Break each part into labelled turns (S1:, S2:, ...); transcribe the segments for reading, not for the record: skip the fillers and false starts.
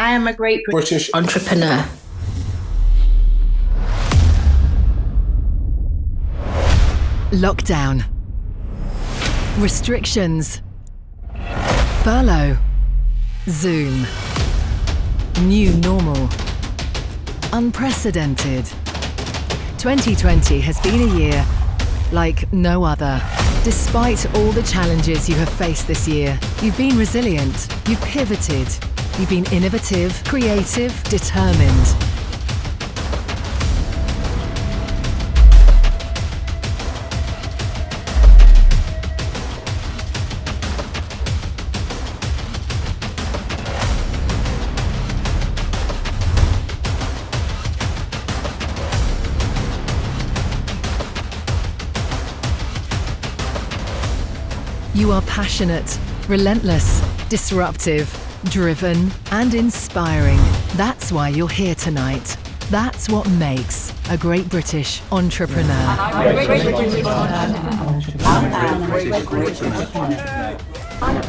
S1: I am a great British entrepreneur.
S2: Lockdown. Restrictions. Furlough. Zoom. New normal. Unprecedented. 2020 has been a year like no other. Despite all the challenges you have faced this year, you've been resilient, you've pivoted, you've been innovative, creative, determined. You are passionate, relentless, disruptive, driven, and inspiring. That's why you're here tonight. That's what makes a great British entrepreneur. I'm a great British entrepreneur.
S3: I'm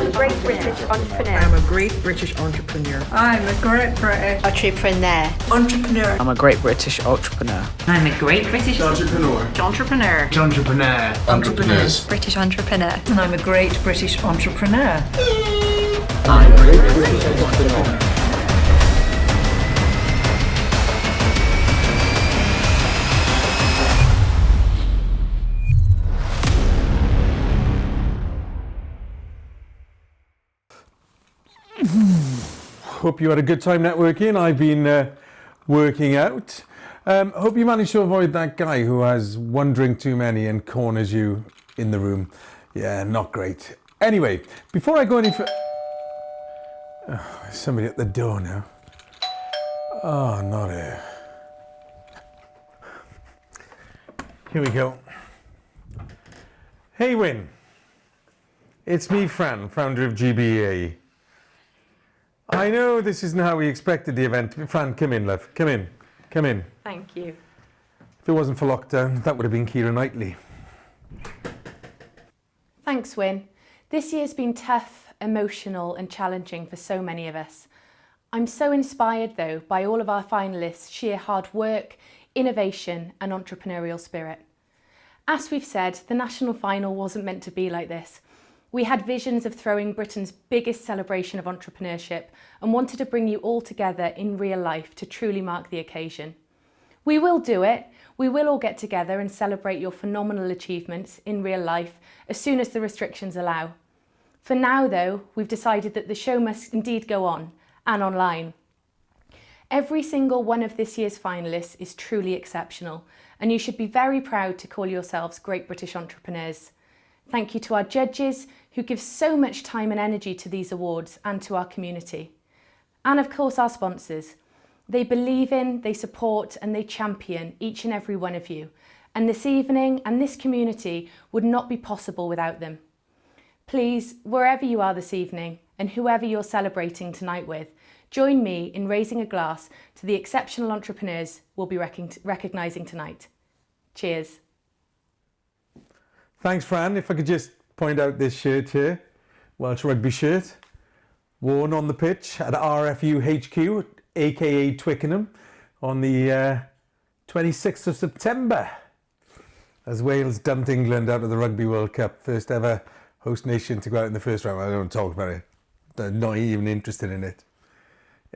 S3: a great British entrepreneur.
S4: I'm a great British entrepreneur.
S3: I'm a great British
S5: entrepreneur.
S4: Entrepreneur.
S6: I'm a great British entrepreneur.
S7: I'm a great British
S8: entrepreneur.
S7: Entrepreneur.
S8: Entrepreneur.
S7: Entrepreneurs.
S5: British entrepreneur.
S3: And I'm a great British entrepreneur.
S8: I'm a great British entrepreneur.
S9: Hope you had a good time networking. I've been working out. Hope you managed to avoid that guy who has one drink too many and corners you in the room. Yeah, not great. Anyway, before I go any further... Oh, there's somebody at the door now. Oh, not here. Here we go. Hey, Win. It's me, Fran, founder of GBA. I know this isn't how we expected the event. Fran, come in, love. Come in. Come in.
S10: Thank you.
S9: If it wasn't for lockdown, that would have been Keira Knightley.
S10: Thanks, Wyn. This year's been tough, emotional and challenging for so many of us. I'm so inspired, though, by all of our finalists' sheer hard work, innovation and entrepreneurial spirit. As we've said, the national final wasn't meant to be like this. We had visions of throwing Britain's biggest celebration of entrepreneurship and wanted to bring you all together in real life to truly mark the occasion. We will do it. We will all get together and celebrate your phenomenal achievements in real life as soon as the restrictions allow. For now, though, we've decided that the show must indeed go on and online. Every single one of this year's finalists is truly exceptional, and you should be very proud to call yourselves great British entrepreneurs. Thank you to our judges who give so much time and energy to these awards and to our community. And of course our sponsors. They believe in, they support and they champion each and every one of you. And this evening and this community would not be possible without them. Please, wherever you are this evening and whoever you're celebrating tonight with, join me in raising a glass to the exceptional entrepreneurs we'll be recognising tonight. Cheers.
S9: Thanks, Fran. If I could just point out this shirt here, Welsh rugby shirt, worn on the pitch at RFU HQ, aka Twickenham, on the 26th of September, as Wales dumped England out of the Rugby World Cup, first ever host nation to go out in the first round. I don't talk about it. They're not even interested in it.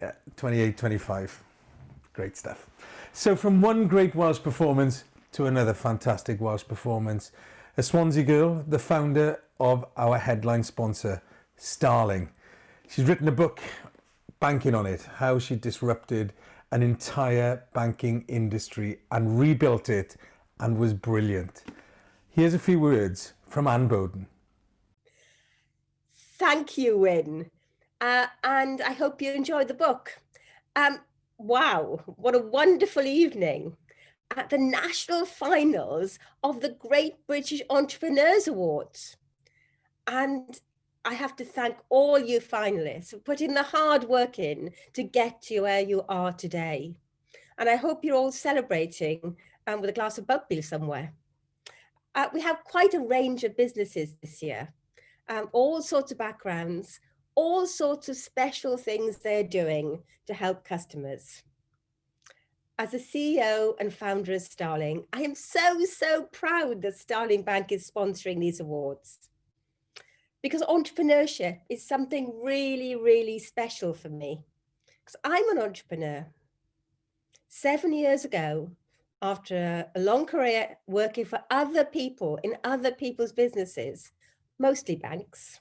S9: Yeah, 28-25. Great stuff. So from one great Welsh performance to another fantastic Welsh performance, a Swansea girl, the founder of our headline sponsor, Starling. She's written a book banking on it, how she disrupted an entire banking industry and rebuilt it, and was brilliant. Here's a few words from Anne Bowden.
S11: Thank you, Wyn. And I hope you enjoyed the book. Wow, what a wonderful evening at the national finals of the Great British Entrepreneurs Awards. And I have to thank all you finalists for putting the hard work in to get to where you are today. And I hope you're all celebrating with a glass of buckbeer somewhere. We have quite a range of businesses this year, all sorts of backgrounds, all sorts of special things they're doing to help customers. As a CEO and founder of Starling, I am so proud that Starling Bank is sponsoring these awards, because entrepreneurship is something really special for me, because I'm an entrepreneur. 7 years ago, after a long career working for other people in other people's businesses, mostly banks,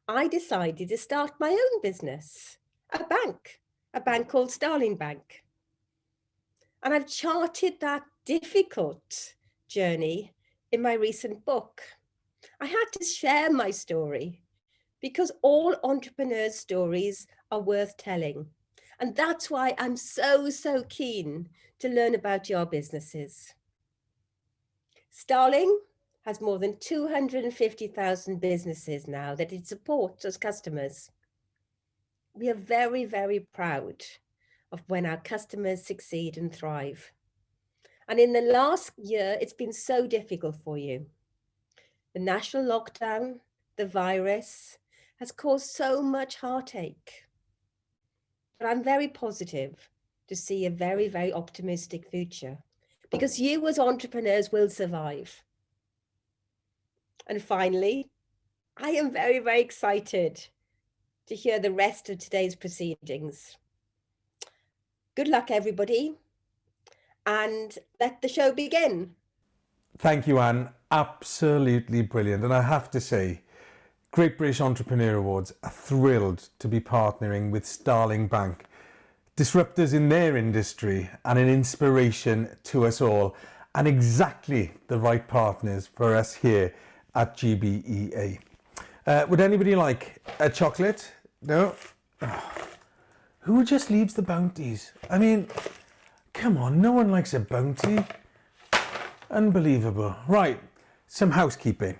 S11: I decided to start my own business, a bank called Starling Bank. And I've charted that difficult journey in my recent book. I had to share my story because all entrepreneurs' stories are worth telling. And that's why I'm so keen to learn about your businesses. Starling has more than 250,000 businesses now that it supports as customers. We are very proud of when our customers succeed and thrive. And in the last year, it's been so difficult for you. The national lockdown, the virus, has caused so much heartache. But I'm very positive to see a very optimistic future, because you as entrepreneurs will survive. And finally, I am very excited to hear the rest of today's proceedings. Good luck, everybody, and let the show begin.
S9: Thank you, Anne. Absolutely brilliant. And I have to say, Great British Entrepreneur Awards are thrilled to be partnering with Starling Bank, disruptors in their industry and an inspiration to us all, and exactly the right partners for us here at GBEA. Would anybody like a chocolate? No? Oh. Who just leaves the bounties? I mean, come on, no one likes a bounty. Unbelievable. Right, some housekeeping.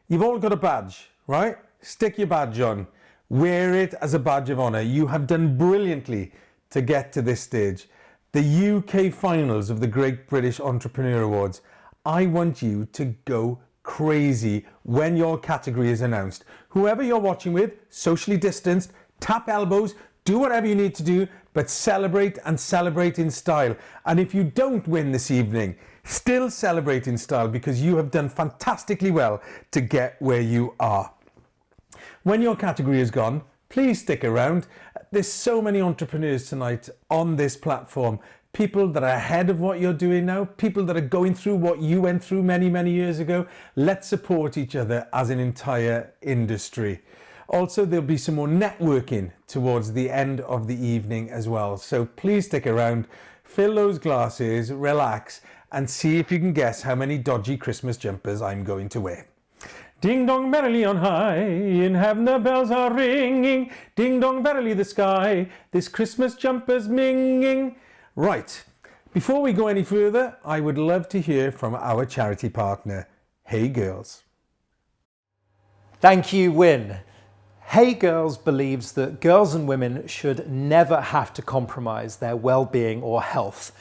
S9: You've all got a badge, right? Stick your badge on. Wear it as a badge of honour. You have done brilliantly to get to this stage. The UK finals of the Great British Entrepreneur Awards. I want you to go crazy when your category is announced. Whoever you're watching with, socially distanced, tap elbows, do whatever you need to do, but celebrate and celebrate in style. And if you don't win this evening, still celebrate in style, because you have done fantastically well to get where you are. When your category is gone, please stick around. There's so many entrepreneurs tonight on this platform. People that are ahead of what you're doing now, people that are going through what you went through many years ago. Let's support each other as an entire industry. Also, there'll be some more networking towards the end of the evening as well. So please stick around, fill those glasses, relax, and see if you can guess how many dodgy Christmas jumpers I'm going to wear. Ding dong merrily on high, in heaven the bells are ringing. Ding dong verily the sky, this Christmas jumper's minging. Right, before we go any further, I would love to hear from our charity partner, Hey Girls.
S5: Thank you, Win. Hey Girls believes that girls and women should never have to compromise their well-being or health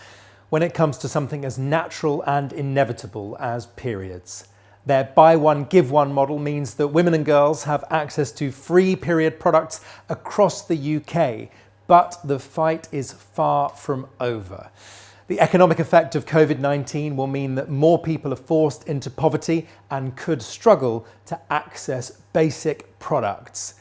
S5: when it comes to something as natural and inevitable as periods. Their buy one, give one model means that women and girls have access to free period products across the UK, but the fight is far from over. The economic effect of COVID-19 will mean that more people are forced into poverty and could struggle to access basic products.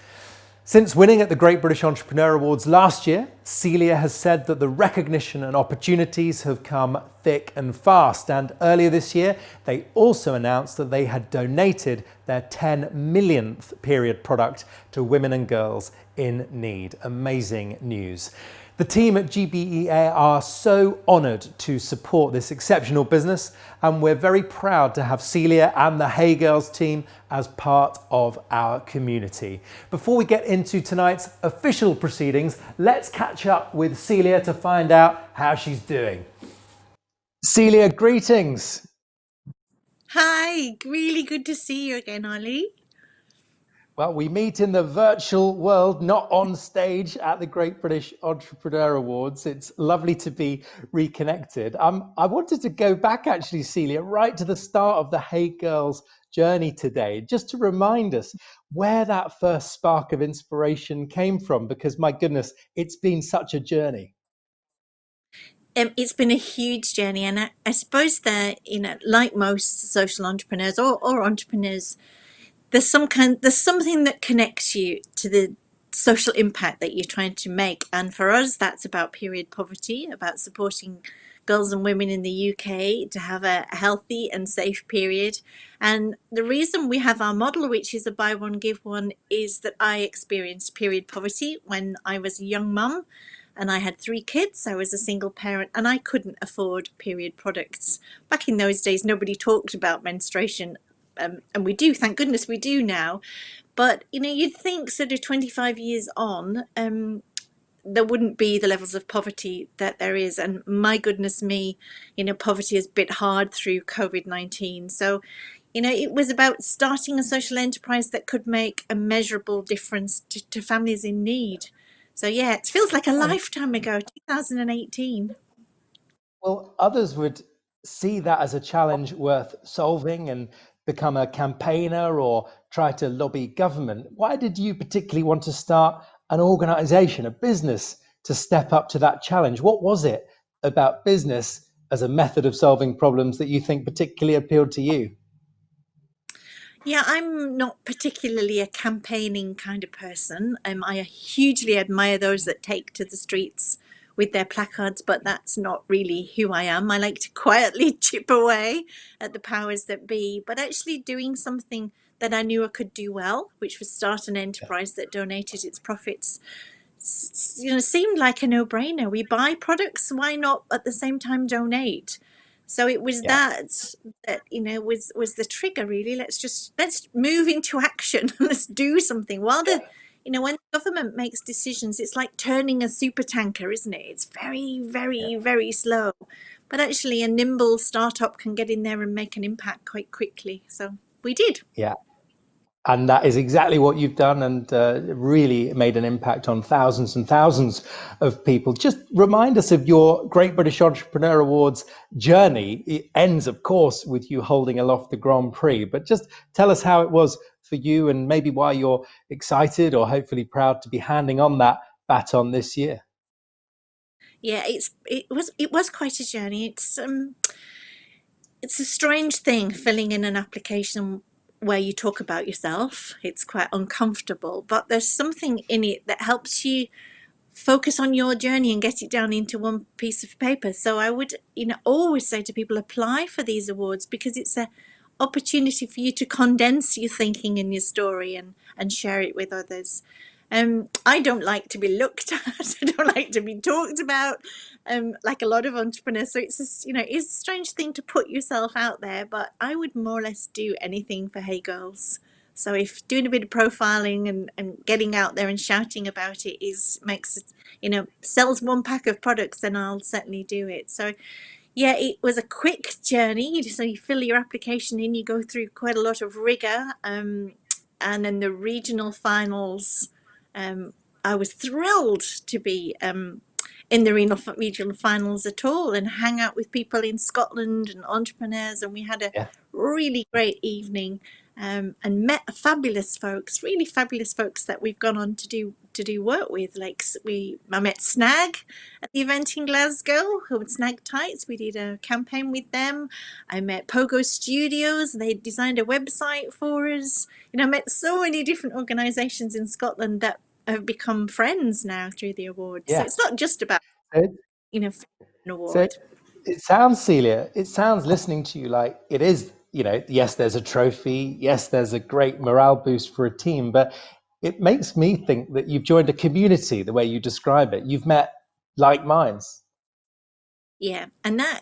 S5: Since winning at the Great British Entrepreneur Awards last year, Celia has said that the recognition and opportunities have come thick and fast. And earlier this year, they also announced that they had donated their 10 millionth period product to women and girls in need. Amazing news. The team at GBEA are so honoured to support this exceptional business, and we're very proud to have Celia and the Hey Girls team as part of our community. Before we get into tonight's official proceedings, let's catch up with Celia to find out how she's doing. Celia, greetings.
S12: Hi, really good to see you again, Ollie.
S5: Well, we meet in the virtual world, not on stage at the Great British Entrepreneur Awards. It's lovely to be reconnected. I wanted to go back actually, Celia, right to the start of the Hey Girls journey today, just to remind us where that first spark of inspiration came from, because my goodness, it's been such a journey.
S12: It's been a huge journey, and I suppose that, like most social entrepreneurs or entrepreneurs, there's something that connects you to the social impact that you're trying to make. And for us, that's about period poverty, about supporting girls and women in the UK to have a healthy and safe period. And the reason we have our model, which is a buy one, give one, is that I experienced period poverty when I was a young mum. And I had 3 kids. I was a single parent, and I couldn't afford period products. Back in those days, nobody talked about menstruation. And we do, thank goodness we do now. But, you'd think sort of 25 years on, there wouldn't be the levels of poverty that there is. And my goodness me, poverty has bit hard through COVID-19. So, it was about starting a social enterprise that could make a measurable difference to families in need. So, yeah, it feels like a lifetime ago, 2018.
S5: Well, others would see that as a challenge worth solving and become a campaigner or try to lobby government. Why did you particularly want to start an organization, a business, to step up to that challenge? What was it about business as a method of solving problems that you think particularly appealed to you?
S12: Yeah, I'm not particularly a campaigning kind of person. I hugely admire those that take to the streets with their placards, but that's not really who I am. I like to quietly chip away at the powers that be, but actually doing something that I knew I could do well, which was start an enterprise that donated its profits, seemed like a no-brainer. We buy products, why not at the same time donate? So it was that was the trigger, really. Let's move into action. Let's do something. When the government makes decisions, it's like turning a super tanker, isn't it? It's very, very, very slow. But actually a nimble startup can get in there and make an impact quite quickly. So we did.
S5: Yeah. And that is exactly what you've done, and really made an impact on thousands and thousands of people. Just remind us of your Great British Entrepreneur Awards journey. It ends, of course, with you holding aloft the Grand Prix, but just tell us how it was for you and maybe why you're excited or hopefully proud to be handing on that baton this year.
S12: Yeah, it was quite a journey. It's a strange thing filling in an application where you talk about yourself. It's quite uncomfortable, but there's something in it that helps you focus on your journey and get it down into one piece of paper. So I would, always say to people, apply for these awards, because it's a opportunity for you to condense your thinking and your story and share it with others. I don't like to be looked at. I don't like to be talked about, like a lot of entrepreneurs. So it's it's a strange thing to put yourself out there, but I would more or less do anything for Hey Girls. So if doing a bit of profiling and getting out there and shouting about it sells one pack of products, then I'll certainly do it. So yeah, it was a quick journey. So you fill your application in, you go through quite a lot of rigor, and then the regional finals. I was thrilled to be in the regional finals at all and hang out with people in Scotland and entrepreneurs, and we had a really great evening, and met fabulous folks, really fabulous folks that we've gone on to do work with. I met Snag at the event in Glasgow, who would Snag Tights. We did a campaign with them. I met Pogo Studios. They designed a website for us. I met so many different organizations in Scotland that have become friends now through the awards. So it's not just about an award.
S5: So it sounds, Celia, listening to you, like it is, yes, there's a trophy, yes, there's a great morale boost for a team, but it makes me think that you've joined a community the way you describe it. You've met like minds.
S12: Yeah, and that,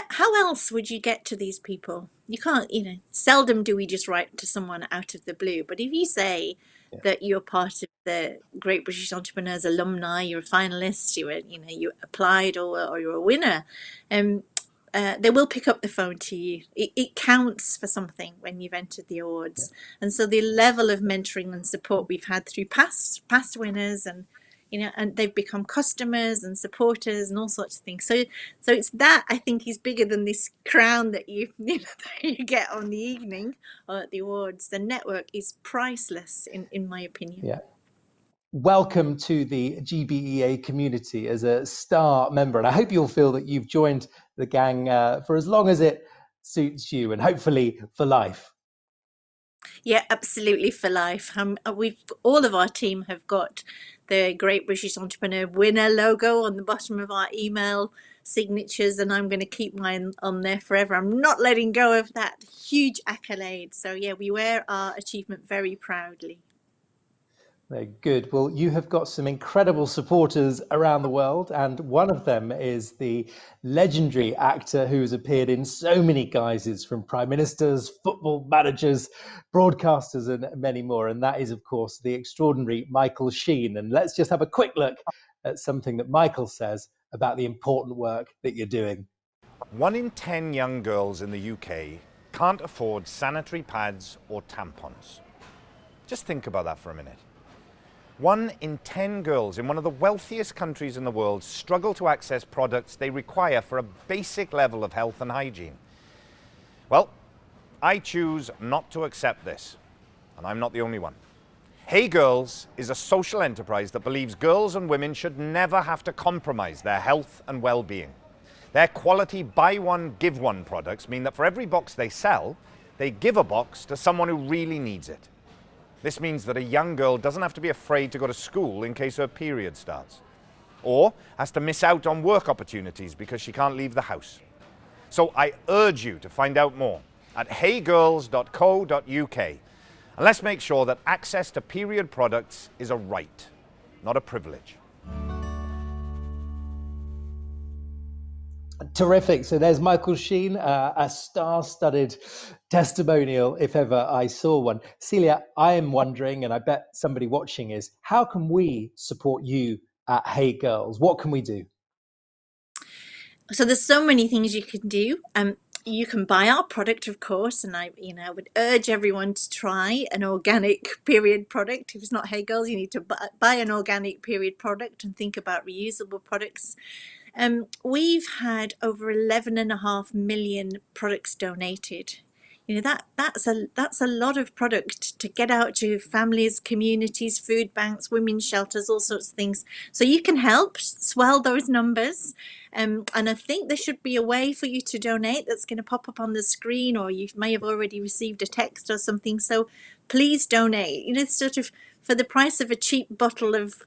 S12: how else would you get to these people? You can't, seldom do we just write to someone out of the blue. But if you say that you're part of the Great British Entrepreneurs alumni, you're a finalist, you applied, or you're a winner, they will pick up the phone to you. It counts for something when you've entered the awards. And so the level of mentoring and support we've had through past winners and and they've become customers and supporters and all sorts of things. So it's that I think is bigger than this crown that that you get on the evening or at the awards. The network is priceless in my opinion.
S5: Yeah. Welcome to the GBEA community as a star member. And I hope you'll feel that you've joined the gang for as long as it suits you, and hopefully for life.
S12: Yeah, absolutely, for life. We've all of our team have got the Great British Entrepreneur Winner logo on the bottom of our email signatures, and I'm going to keep mine on there forever. I'm not letting go of that huge accolade. So yeah, we wear our achievement very proudly.
S5: Very good. Well, you have got some incredible supporters around the world, and one of them is the legendary actor who has appeared in so many guises, from prime ministers, football managers, broadcasters, and many more. And that is, of course, the extraordinary Michael Sheen. And let's just have a quick look at something that Michael says about the important work that you're doing.
S13: 1 in 10 young girls in the UK can't afford sanitary pads or tampons. Just think about that for a minute. 1 in 10 girls in one of the wealthiest countries in the world struggle to access products they require for a basic level of health and hygiene. Well, I choose not to accept this, and I'm not the only one. Hey Girls is a social enterprise that believes girls and women should never have to compromise their health and well-being. Their quality buy one, give one products mean that for every box they sell, they give a box to someone who really needs it. This means that a young girl doesn't have to be afraid to go to school in case her period starts, or has to miss out on work opportunities because she can't leave the house. So I urge you to find out more at heygirls.co.uk, and let's make sure that access to period products is a right, not a privilege.
S5: Terrific. So there's Michael Sheen, a star-studded testimonial, if ever I saw one. Celia, I am wondering, and I bet somebody watching is, how can we support you at Hey Girls? What can we do?
S12: So there's so many things you can do. You can buy our product, of course, and I would urge everyone to try an organic period product. If it's not Hey Girls, you need to buy an organic period product and think about reusable products. We've had over 11.5 million products donated. That's a lot of product to get out to families, communities, food banks, women's shelters, all sorts of things. So you can help swell those numbers. And I think there should be a way for you to donate that's going to pop up on the screen, or you may have already received a text or something. So please donate. Sort of for the price of a cheap bottle of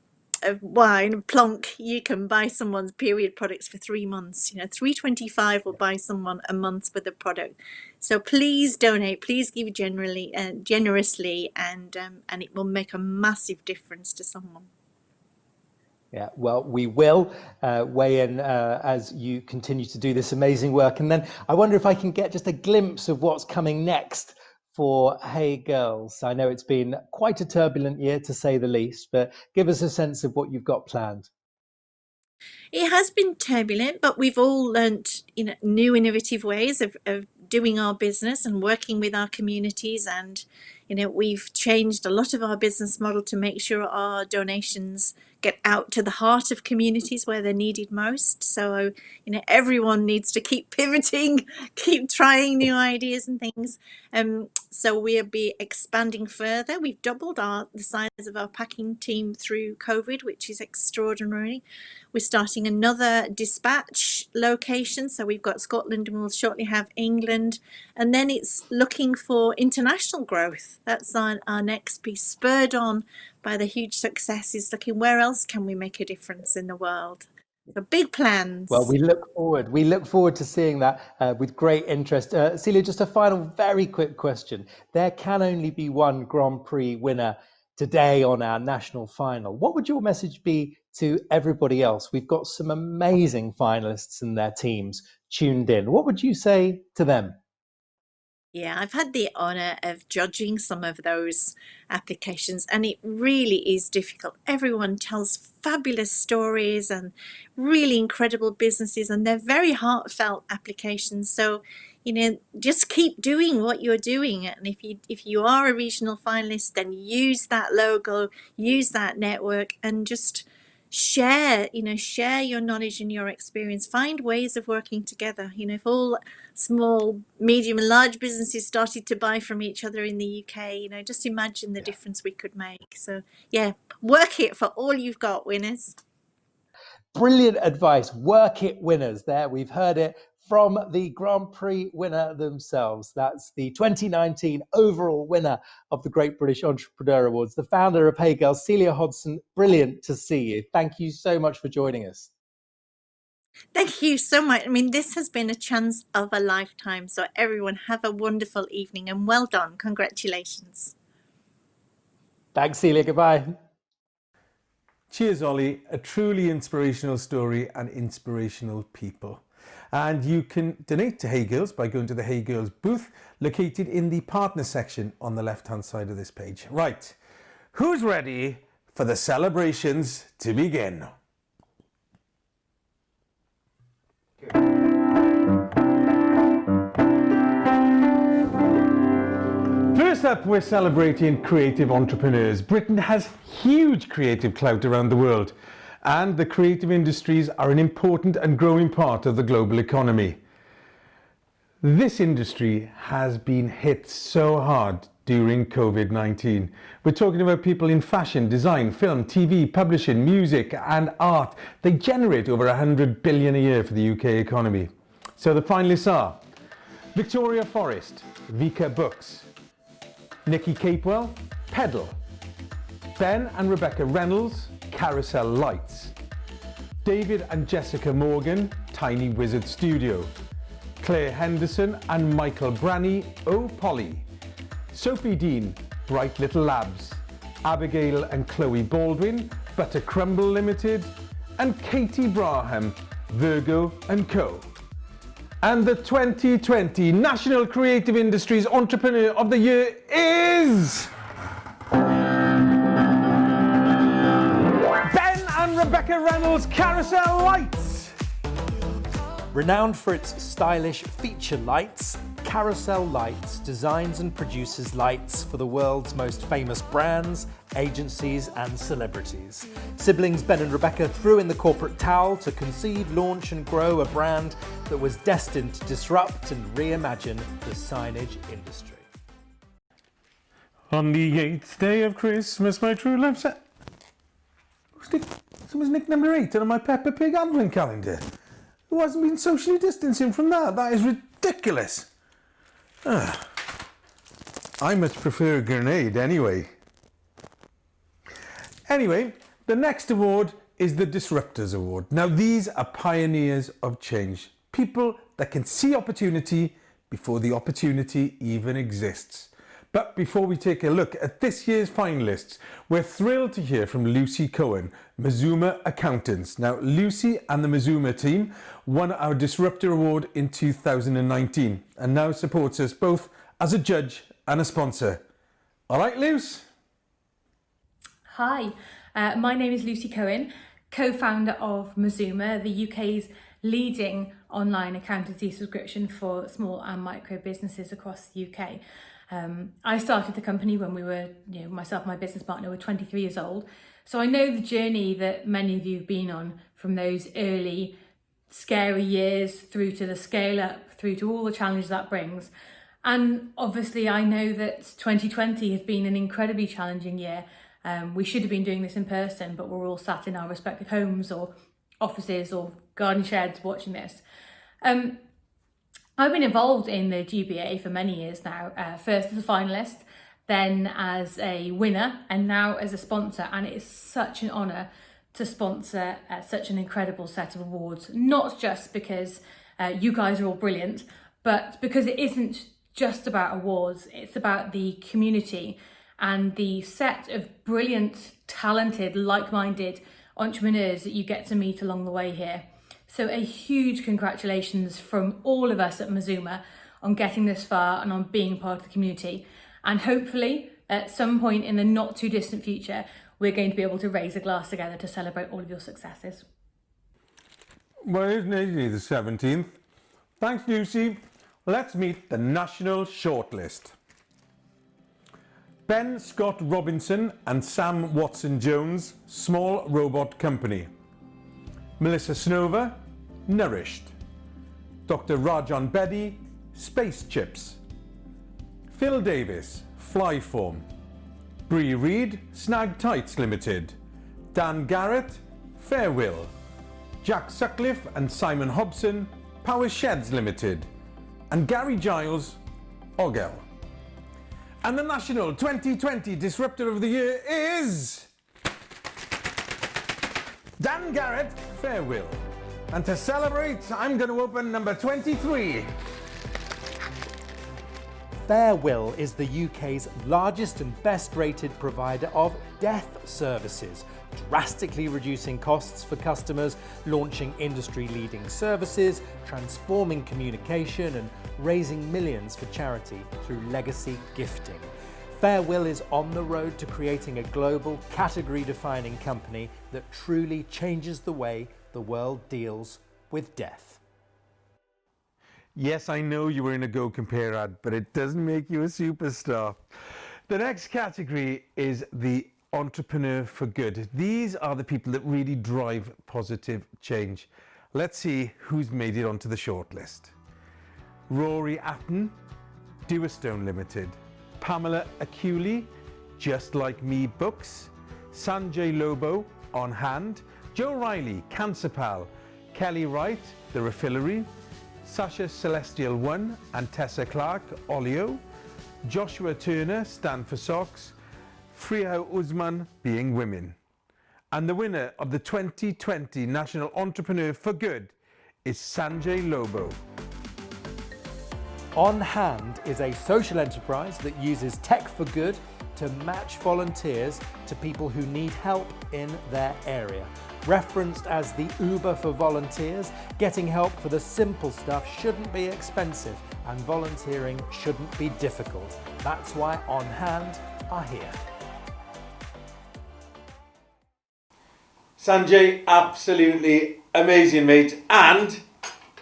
S12: wine, plonk, you can buy someone's period products for 3 months. $3.25 will buy someone a month with a product. So please donate, please give generously, and it will make a massive difference to someone.
S5: Yeah, well, we will weigh in as you continue to do this amazing work. And then I wonder if I can get just a glimpse of what's coming next for Hey Girls. I know it's been quite a turbulent year, to say the least, but give us a sense of what you've got planned.
S12: It has been turbulent, but we've all learnt new innovative ways of doing our business and working with our communities, and we've changed a lot of our business model to make sure our donations get out to the heart of communities where they're needed most. So everyone needs to keep pivoting, keep trying new ideas and things. So we'll be expanding further. We've doubled the size of our packing team through COVID, which is extraordinary. We're starting another dispatch location. So we've got Scotland and we'll shortly have England. And then it's looking for international growth. That's our next piece, spurred on by the huge successes, looking where else can we make a difference in the world. So big plans.
S5: Well, we look forward to seeing that with great interest. Celia, just a final very quick question. There can only be one Grand Prix winner today on our national final. What would your message be to everybody else? We've got some amazing finalists and their teams tuned in. What would you say to them?
S12: Yeah, I've had the honour of judging some of those applications, and it really is difficult. Everyone tells fabulous stories and really incredible businesses, and they're very heartfelt applications. So, just keep doing what you're doing. And if you are a regional finalist, then use that logo, use that network, and just share your knowledge and your experience. Find ways of working together. If all small, medium and large businesses started to buy from each other in the UK, just imagine the difference we could make. So yeah, work it for all you've got, winners.
S5: Brilliant advice. Work it, winners. There, we've heard it from the Grand Prix winner themselves. That's the 2019 overall winner of the Great British Entrepreneur Awards, the founder of Hey Girls, Celia Hodson. Brilliant to see you. Thank you so much for joining us.
S12: Thank you so much. I mean, this has been a chance of a lifetime. So everyone have a wonderful evening and well done. Congratulations.
S5: Thanks, Celia. Goodbye.
S9: Cheers, Ollie. A truly inspirational story and inspirational people. And you can donate to Hey Girls by going to the Hey Girls booth located in the partner section on the left-hand side of this page. Right, who's ready for the celebrations to begin? First up, we're celebrating creative entrepreneurs. Britain has huge creative clout around the world, and the creative industries are an important and growing part of the global economy. This industry has been hit so hard during COVID-19. We're talking about people in fashion, design, film, TV, publishing, music and art. They generate over 100 billion a year for the UK economy. So the finalists are Victoria Forrest, Vika Books, Nikki Capewell, Pedal, Ben and Rebecca Reynolds, Carousel Lights, David and Jessica Morgan, Tiny Wizard Studio, Claire Henderson and Michael Branny, Oh Polly, Sophie Dean, Bright Little Labs, Abigail and Chloe Baldwin, Butter Crumble Limited, and Katie Braham, Virgo & Co. And the 2020 National Creative Industries Entrepreneur of the Year is... Ben and Rebecca Reynolds, Carousel Lights.
S5: Renowned for its stylish feature lights, Carousel Lights designs and produces lights for the world's most famous brands, agencies and celebrities. Siblings Ben and Rebecca threw in the corporate towel to conceive, launch and grow a brand that was destined to disrupt and reimagine the signage industry.
S9: On the 8th day of Christmas, my true love said... Someone's nicked number 8 on my Peppa Pig advent calendar. Who hasn't been socially distancing from that? That is ridiculous. I much prefer a grenade anyway. Anyway, the next award is the Disruptors Award. Now these are pioneers of change. People that can see opportunity before the opportunity even exists. But before we take a look at this year's finalists, we're thrilled to hear from Lucy Cohen, Mazuma Accountants. Now, Lucy and the Mazuma team won our Disruptor Award in 2019 and now supports us both as a judge and a sponsor. All right, Luce?
S10: Hi, my name is Lucy Cohen, co-founder of Mazuma, the UK's leading online accountancy subscription for small and micro businesses across the UK. I started the company when we were, myself and my business partner were 23 years old. So I know the journey that many of you have been on, from those early scary years through to the scale up, through to all the challenges that brings. And obviously I know that 2020 has been an incredibly challenging year. We should have been doing this in person, but we're all sat in our respective homes or offices or garden sheds watching this. I've been involved in the GBA for many years now, first as a finalist, then as a winner, and now as a sponsor. And it is such an honour to sponsor such an incredible set of awards, not just because you guys are all brilliant, but because it isn't just about awards, it's about the community and the set of brilliant, talented, like-minded entrepreneurs that you get to meet along the way here. So a huge congratulations from all of us at Mazuma on getting this far and on being part of the community. And hopefully at some point in the not too distant future, we're going to be able to raise a glass together to celebrate all of your successes.
S9: Well, isn't it the 17th? Thanks, Lucy. Let's meet the national shortlist. Ben Scott Robinson and Sam Watson-Jones, Small Robot Company. Melissa Snover, Nourished. Dr. Rajan Bedi, Space Chips. Phil Davis, Flyform. Bree Reed, Snag Tights Limited. Dan Garrett, Fairwill. Jack Sutcliffe and Simon Hobson, Power Sheds Limited. And Gary Giles, Ogel. And the National 2020 Disruptor of the Year is Dan Garrett, Fairwill. And to celebrate, I'm going to open number 23.
S5: Fairwill is the UK's largest and best rated provider of death services, drastically reducing costs for customers, launching industry-leading services, transforming communication and raising millions for charity through legacy gifting. Fairwill is on the road to creating a global, category-defining company that truly changes the way the world deals with death.
S9: Yes, I know you were in a Go Compare ad, but it doesn't make you a superstar. The next category is the entrepreneur for good. These are the people that really drive positive change. Let's see who's made it onto the shortlist. Rory Atten, Dewstone Limited. Pamela Aculi, Just Like Me Books. Sanjay Lobo, On Hand. Joe Riley, Cancer Pal. Kelly Wright, The Refillery. Sasha Celestial One and Tessa Clark, Olio. Joshua Turner, Stand for Socks. Freya Usman, Being Women. And the winner of the 2020 National Entrepreneur for Good is Sanjay Lobo.
S5: On Hand is a social enterprise that uses tech for good to match volunteers to people who need help in their area. Referenced as the Uber for volunteers, getting help for the simple stuff shouldn't be expensive and volunteering shouldn't be difficult. That's why On Hand are here.
S9: Sanjay, absolutely amazing, mate. And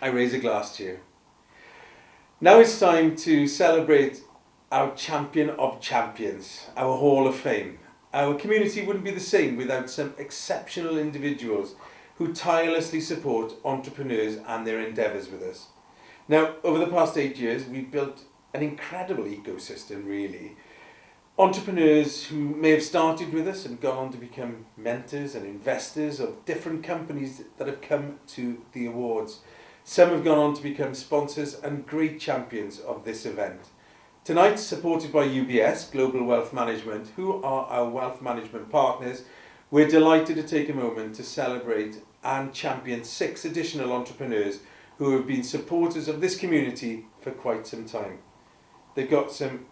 S9: I raise a glass to you. Now it's time to celebrate our champion of champions, our Hall of Fame. Our community wouldn't be the same without some exceptional individuals who tirelessly support entrepreneurs and their endeavours with us. Now, over the past 8 years, we've built an incredible ecosystem, really. Entrepreneurs who may have started with us and gone on to become mentors and investors of different companies that have come to the awards. Some have gone on to become sponsors and great champions of this event. Tonight, supported by UBS Global Wealth Management, who are our wealth management partners, we're delighted to take a moment to celebrate and champion 6 additional entrepreneurs who have been supporters of this community for quite some time. They've got some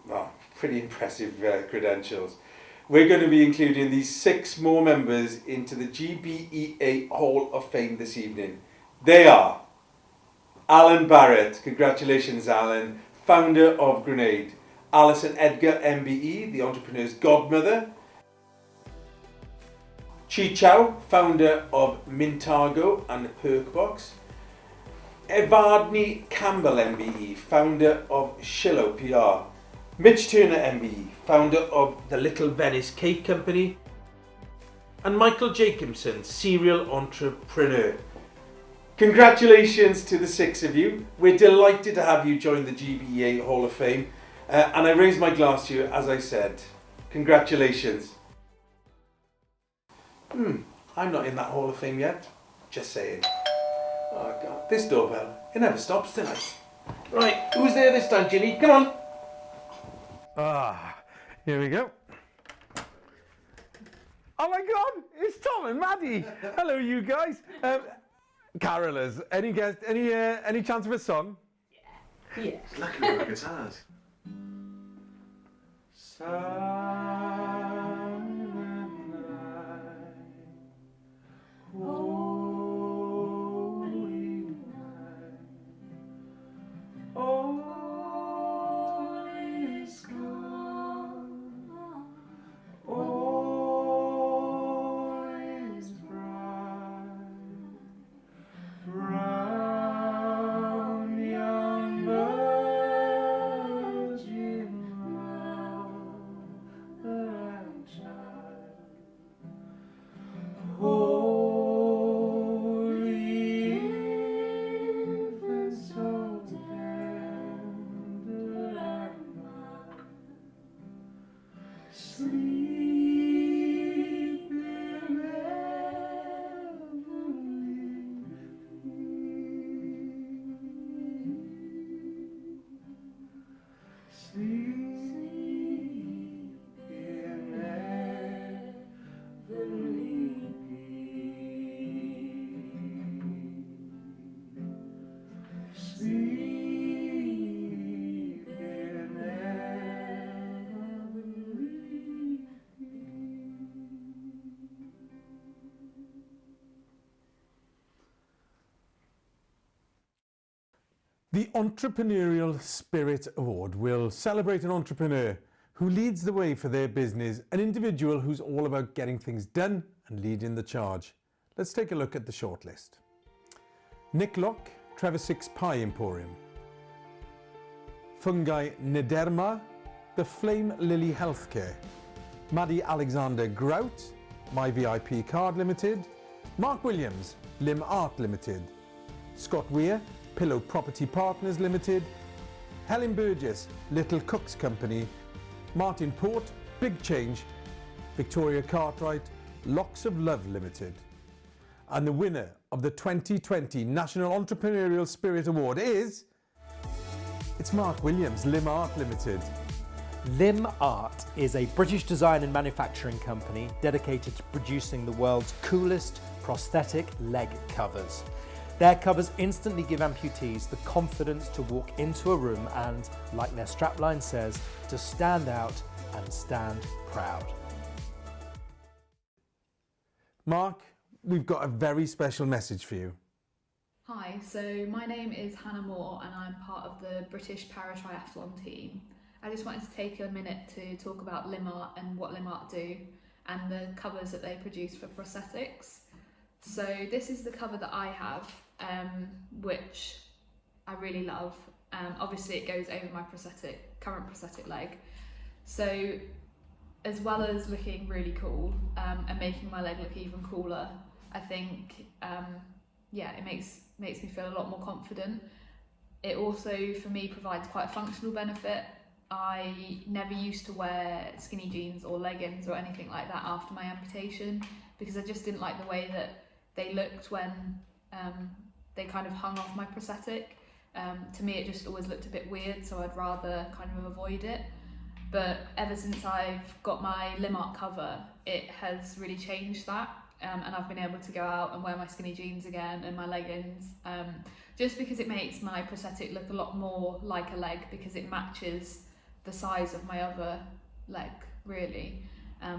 S9: pretty impressive credentials. We're going to be including these 6 more members into the GBEA Hall of Fame this evening. They are Alan Barrett, congratulations Alan, founder of Grenade. Alison Edgar MBE, the entrepreneur's godmother. Chi Chow, founder of Mintago and Perkbox. Evadne Campbell MBE, founder of Shillow PR. Mitch Turner MBE, founder of the Little Venice Cake Company. And Michael Jacobson, serial entrepreneur. Congratulations to the 6 of you. We're delighted to have you join the GBEA Hall of Fame. And I raise my glass to you, as I said. Congratulations. I'm not in that Hall of Fame yet. Just saying. Oh God, this doorbell, it never stops, does it? Right, who's there this time, Ginny? Come on. Here we go. Oh my God, it's Tom and Maddie. Hello, you guys. Carolers, any chance of a song?
S3: Yeah.
S8: Lucky we're guitars.
S9: The Entrepreneurial Spirit Award will celebrate an entrepreneur who leads the way for their business, an individual who's all about getting things done and leading the charge. Let's take a look at the shortlist. Nick Locke, Trevor Six Pie Emporium. Fungi Nederma, The Flame Lily Healthcare. Maddie Alexander Grout, My VIP Card Limited. Mark Williams, Lim Art Limited. Scott Weir, Pillow Property Partners Limited. Helen Burgess, Little Cooks Company. Martin Port, Big Change. Victoria Cartwright, Locks of Love Limited. And the winner of the 2020 National Entrepreneurial Spirit Award is... it's Mark Williams, Lim Art Limited.
S5: Lim Art is a British design and manufacturing company dedicated to producing the world's coolest prosthetic leg covers. Their covers instantly give amputees the confidence to walk into a room and, like their strapline says, to stand out and stand proud.
S9: Mark, we've got a very special message for you.
S14: Hi, so my name is Hannah Moore and I'm part of the British Para-Triathlon team. I just wanted to take a minute to talk about Lim Art and what Lim Art do and the covers that they produce for prosthetics. So this is the cover that I have, which I really love. Obviously it goes over my current prosthetic leg. So as well as looking really cool and making my leg look even cooler, I think it makes me feel a lot more confident. It also, for me, provides quite a functional benefit. I never used to wear skinny jeans or leggings or anything like that after my amputation because I just didn't like the way that they looked when they kind of hung off my prosthetic. To me, it just always looked a bit weird, so I'd rather kind of avoid it. But ever since I've got my Lim Art cover, it has really changed that. And I've been able to go out and wear my skinny jeans again and my leggings, just because it makes my prosthetic look a lot more like a leg because it matches the size of my other leg, really.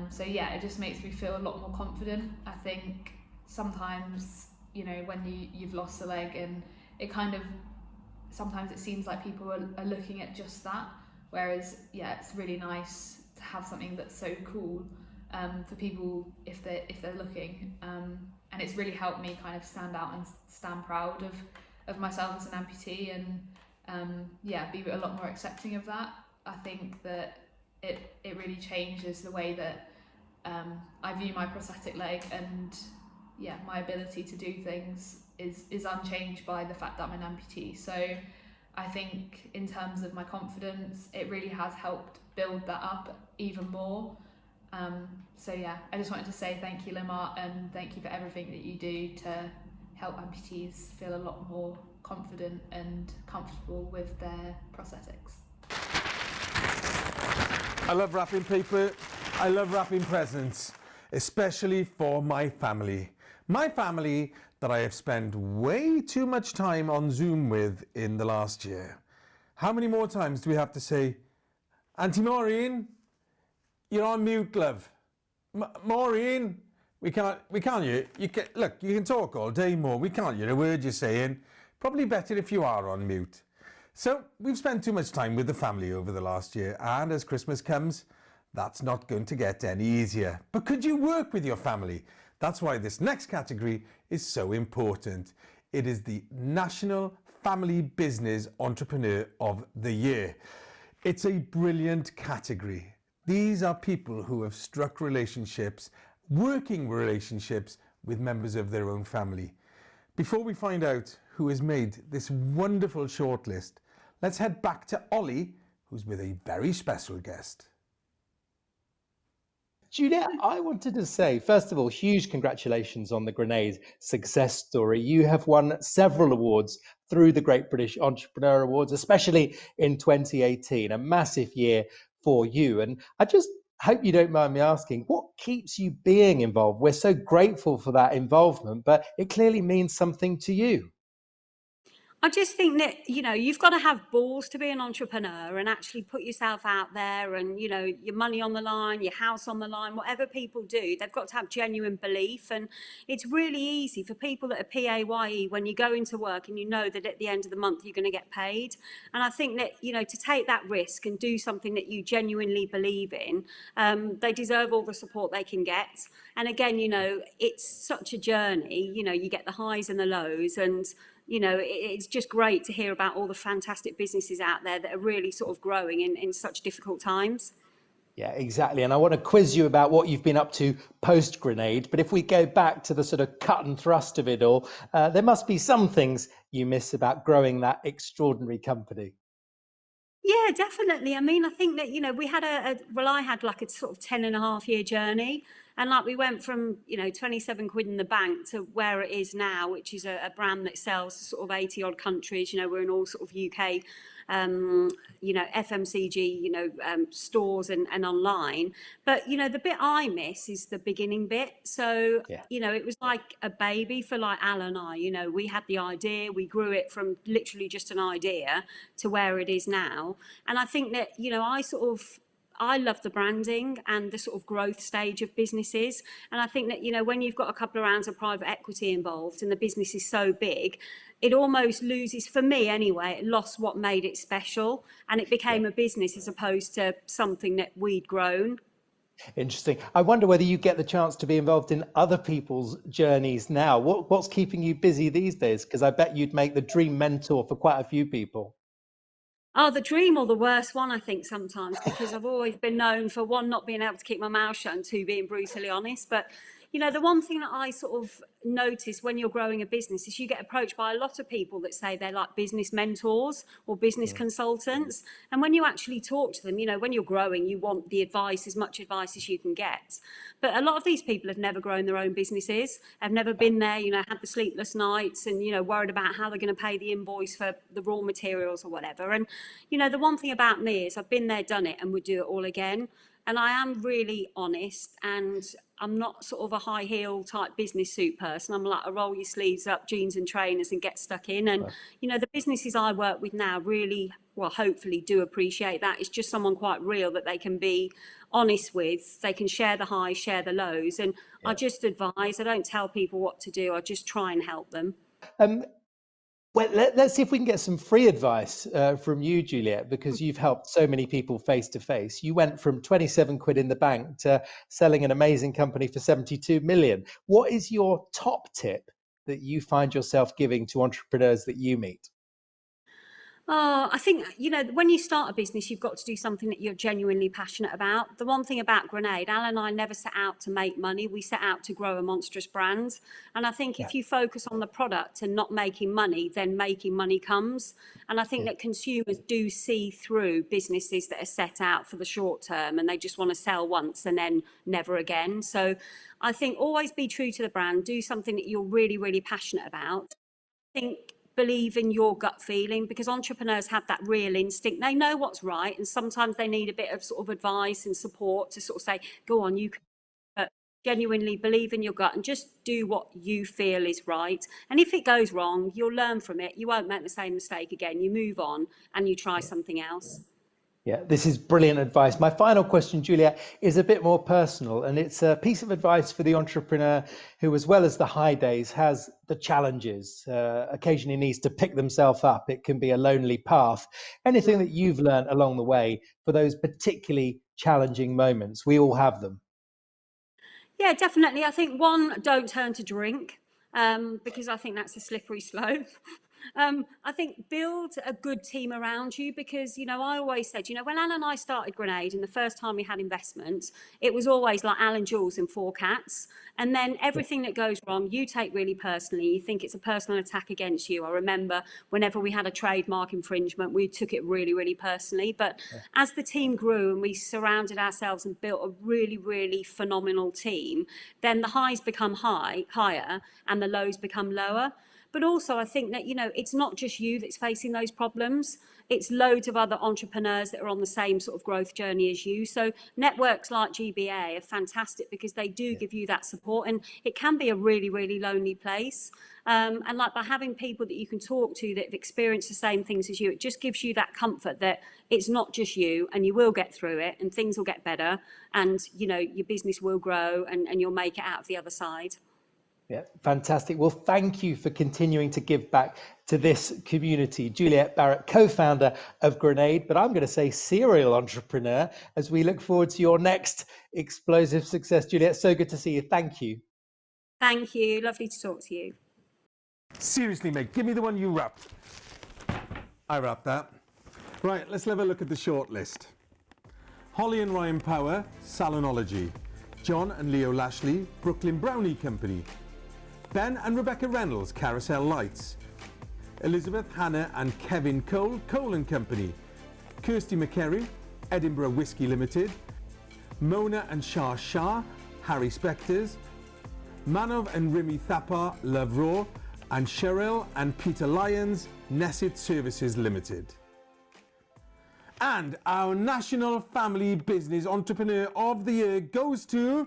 S14: So yeah, it just makes me feel a lot more confident. I think sometimes, you know, when you've lost a leg and it kind of, sometimes it seems like people are looking at just that, whereas yeah, it's really nice to have something that's so cool for people if they're looking, and it's really helped me kind of stand out and stand proud of myself as an amputee and be a lot more accepting of that. I think that it really changes the way that I view my prosthetic leg, and yeah, my ability to do things is unchanged by the fact that I'm an amputee. So I think in terms of my confidence, it really has helped build that up even more. So yeah, I just wanted to say thank you, Lim Art, and thank you for everything that you do to help amputees feel a lot more confident and comfortable with their prosthetics.
S9: I love wrapping paper. I love wrapping presents, especially for my family. My family that I have spent way too much time on Zoom with in the last year. How many more times do we have to say, Auntie Maureen, you're on mute, love. Maureen, we can't hear you. Look, you can talk all day more. We can't hear a word you're saying. Probably better if you are on mute. So we've spent too much time with the family over the last year, and as Christmas comes, that's not going to get any easier. But could you work with your family? That's why this next category is so important. It is the National Family Business Entrepreneur of the Year. It's a brilliant category. These are people who have struck relationships, working relationships with members of their own family. Before we find out who has made this wonderful shortlist, let's head back to Ollie, who's with a very special guest.
S5: Juliet, I wanted to say, first of all, huge congratulations on the Grenade success story. You have won several awards through the Great British Entrepreneur Awards, especially in 2018, a massive year for you. And I just hope you don't mind me asking, what keeps you being involved? We're so grateful for that involvement, but it clearly means something to you.
S15: I just think that, you know, you've got to have balls to be an entrepreneur and actually put yourself out there and, you know, your money on the line, your house on the line, whatever people do, they've got to have genuine belief. And it's really easy for people that are PAYE when you go into work and you know that at the end of the month you're going to get paid. And I think that, you know, to take that risk and do something that you genuinely believe in, they deserve all the support they can get. And again, you know, it's such a journey, you know, you get the highs and the lows, and you know, it's just great to hear about all the fantastic businesses out there that are really sort of growing in such difficult times.
S5: Yeah, exactly. And I want to quiz you about what you've been up to post-Grenade. But if we go back to the sort of cut and thrust of it all, there must be some things you miss about growing that extraordinary company.
S15: Yeah, definitely. I mean, I think that, you know, we had I had like a sort of 10.5 year journey. And like we went from, you know, 27 quid in the bank to where it is now, which is a brand that sells to sort of 80 odd countries. You know, we're in all sort of UK, you know, FMCG, you know, stores and online. But, you know, the bit I miss is the beginning bit. So, you know, it was like a baby for like Al and I. You know, we had the idea, we grew it from literally just an idea to where it is now. And I think that, you know, I love the branding and the sort of growth stage of businesses. And I think that, you know, when you've got a couple of rounds of private equity involved and the business is so big, it almost loses, for me anyway, it lost what made it special. And it became a business as opposed to something that we'd grown.
S5: Interesting. I wonder whether you get the chance to be involved in other people's journeys now. What's keeping you busy these days? Because I bet you'd make the dream mentor for quite a few people.
S15: Oh, the dream or the worst one, I think, sometimes, because I've always been known for, one, not being able to keep my mouth shut, and two, being brutally honest. But, you know, the one thing that I sort of notice when you're growing a business is you get approached by a lot of people that say they're like business mentors or business consultants. And when you actually talk to them, you know, when you're growing, you want the advice, as much advice as you can get. But a lot of these people have never grown their own businesses, have never been there, you know, had the sleepless nights and, you know, worried about how they're going to pay the invoice for the raw materials or whatever. And, you know, the one thing about me is I've been there, done it, and would do it all again. And I am really honest, and I'm not sort of a high heel type business suit person. I'm like a roll your sleeves up, jeans and trainers and get stuck in. And, you know, the businesses I work with now really, well, hopefully do appreciate that. It's just someone quite real that they can be honest with. They can share the highs, share the lows. And I just advise, I don't tell people what to do. I just try and help them.
S5: Well, let's see if we can get some free advice from you, Juliet, because you've helped so many people face to face. You went from 27 quid in the bank to selling an amazing company for 72 million. What is your top tip that you find yourself giving to entrepreneurs that you meet?
S15: Oh, I think, you know, when you start a business, you've got to do something that you're genuinely passionate about. The one thing about Grenade, Al and I never set out to make money. We set out to grow a monstrous brand. And I think if you focus on the product and not making money, then making money comes. And I think that consumers do see through businesses that are set out for the short term and they just want to sell once and then never again. So I think always be true to the brand, do something that you're really, really passionate about. I think believe in your gut feeling, because entrepreneurs have that real instinct. They know what's right, and sometimes they need a bit of sort of advice and support to sort of say, go on, you can. But genuinely believe in your gut and just do what you feel is right. And if it goes wrong, you'll learn from it. You won't make the same mistake again. You move on and you try something else.
S5: Yeah, this is brilliant advice. My final question, Juliet, is a bit more personal, and it's a piece of advice for the entrepreneur who, as well as the high days, has the challenges, occasionally needs to pick themselves up. It can be a lonely path. Anything that you've learned along the way for those particularly challenging moments? We all have them.
S15: Yeah, definitely. I think, one, don't turn to drink, because I think that's a slippery slope. I think build a good team around you, because, you know, I always said, you know, when Alan and I started Grenade and the first time we had investments, it was always like Alan, Jules and 4 cats. And then everything that goes wrong, you take really personally. You think it's a personal attack against you. I remember whenever we had a trademark infringement, we took it really, really personally. But as the team grew and we surrounded ourselves and built a really, really phenomenal team, then the highs become higher and the lows become lower. But also I think that, you know, it's not just you that's facing those problems. It's loads of other entrepreneurs that are on the same sort of growth journey as you. So networks like GBA are fantastic because they do give you that support, and it can be a really, really lonely place. And like by having people that you can talk to that have experienced the same things as you, it just gives you that comfort that it's not just you, and you will get through it, and things will get better, and you know your business will grow, and you'll make it out of the other side.
S5: Yeah, fantastic. Well, thank you for continuing to give back to this community. Juliet Barrett, co-founder of Grenade, but I'm going to say serial entrepreneur, as we look forward to your next explosive success. Juliet, so good to see you. Thank you.
S15: Thank you. Lovely to talk to you.
S9: Seriously, mate, give me the one you wrapped. I wrapped that. Right, let's have a look at the short list. Holly and Ryan Power, Salonology. John and Leo Lashley, Brooklyn Brownie Company. Ben and Rebecca Reynolds, Carousel Lights. Elizabeth, Hannah and Kevin Cole, Cole & Company. Kirsty McCary, Edinburgh Whiskey Limited. Mona and Shah, Harry Spectors. Manov and Rimi Thapar, Love Raw. And Cheryl and Peter Lyons, Nesset Services Limited. And our National Family Business Entrepreneur of the Year goes to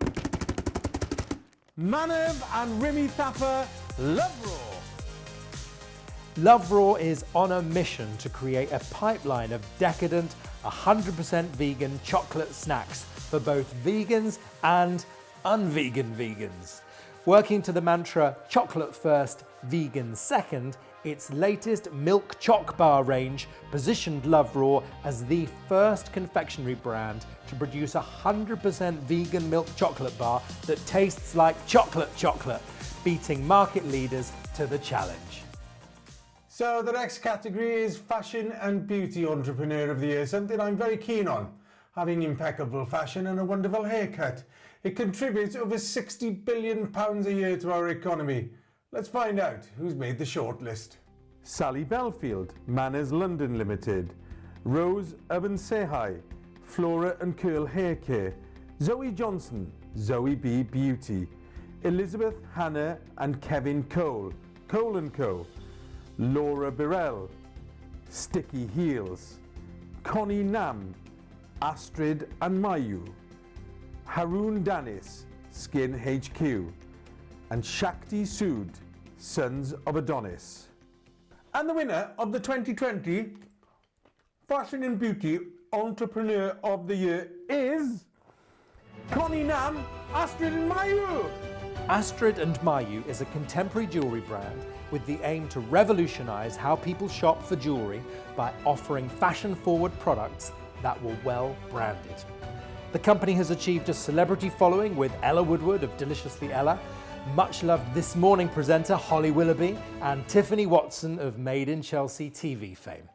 S9: Manav and Rimi Thapar, Love Raw.
S5: Love Raw is on a mission to create a pipeline of decadent, 100% vegan chocolate snacks for both vegans and unvegan vegans. Working to the mantra, chocolate first, vegan second, its latest milk choc bar range positioned Love Raw as the first confectionery brand to produce a 100% vegan milk chocolate bar that tastes like chocolate, beating market leaders to the challenge.
S9: So the next category is Fashion and Beauty Entrepreneur of the Year, something I'm very keen on. Having impeccable fashion and a wonderful haircut. It contributes over £60 billion a year to our economy. Let's find out who's made the shortlist. Sally Belfield, Manners London Limited. Rose Sehai, Flora and Curl Hair Care. Zoe Johnson, Zoe B Beauty. Elizabeth Hannah and Kevin Cole, Cole & Co. Laura Birrell, Sticky Heels. Connie Nam, Astrid and Mayu. Haroon Danis, Skin HQ. And Shakti Sood, Sons of Adonis. And the winner of the 2020 Fashion and Beauty Entrepreneur of the Year is Connie Nam, Astrid and Mayu.
S5: Astrid and Mayu is a contemporary jewellery brand with the aim to revolutionise how people shop for jewellery by offering fashion-forward products that were well branded. The company has achieved a celebrity following with Ella Woodward of Deliciously Ella, much loved This Morning presenter Holly Willoughby, and Tiffany Watson of Made in Chelsea TV fame.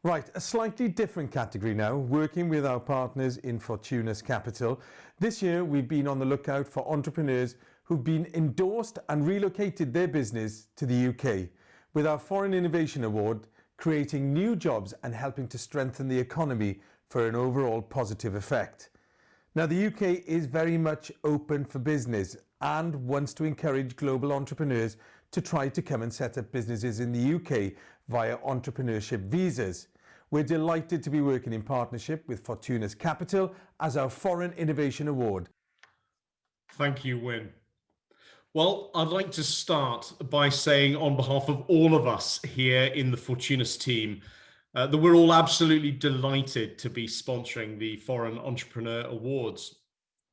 S9: Right, a slightly different category now, working with our partners in Fortuna's Capital. This year we've been on the lookout for entrepreneurs who've been endorsed and relocated their business to the UK, with our Foreign Innovation Award creating new jobs and helping to strengthen the economy for an overall positive effect. Now, the UK is very much open for business and wants to encourage global entrepreneurs to try to come and set up businesses in the UK via entrepreneurship visas. We're delighted to be working in partnership with Fortuna's Capital as our Foreign Innovation Award.
S16: Thank you, Wyn. Well, I'd like to start by saying on behalf of all of us here in the Fortuna's team, that we're all absolutely delighted to be sponsoring the Foreign Entrepreneur Awards.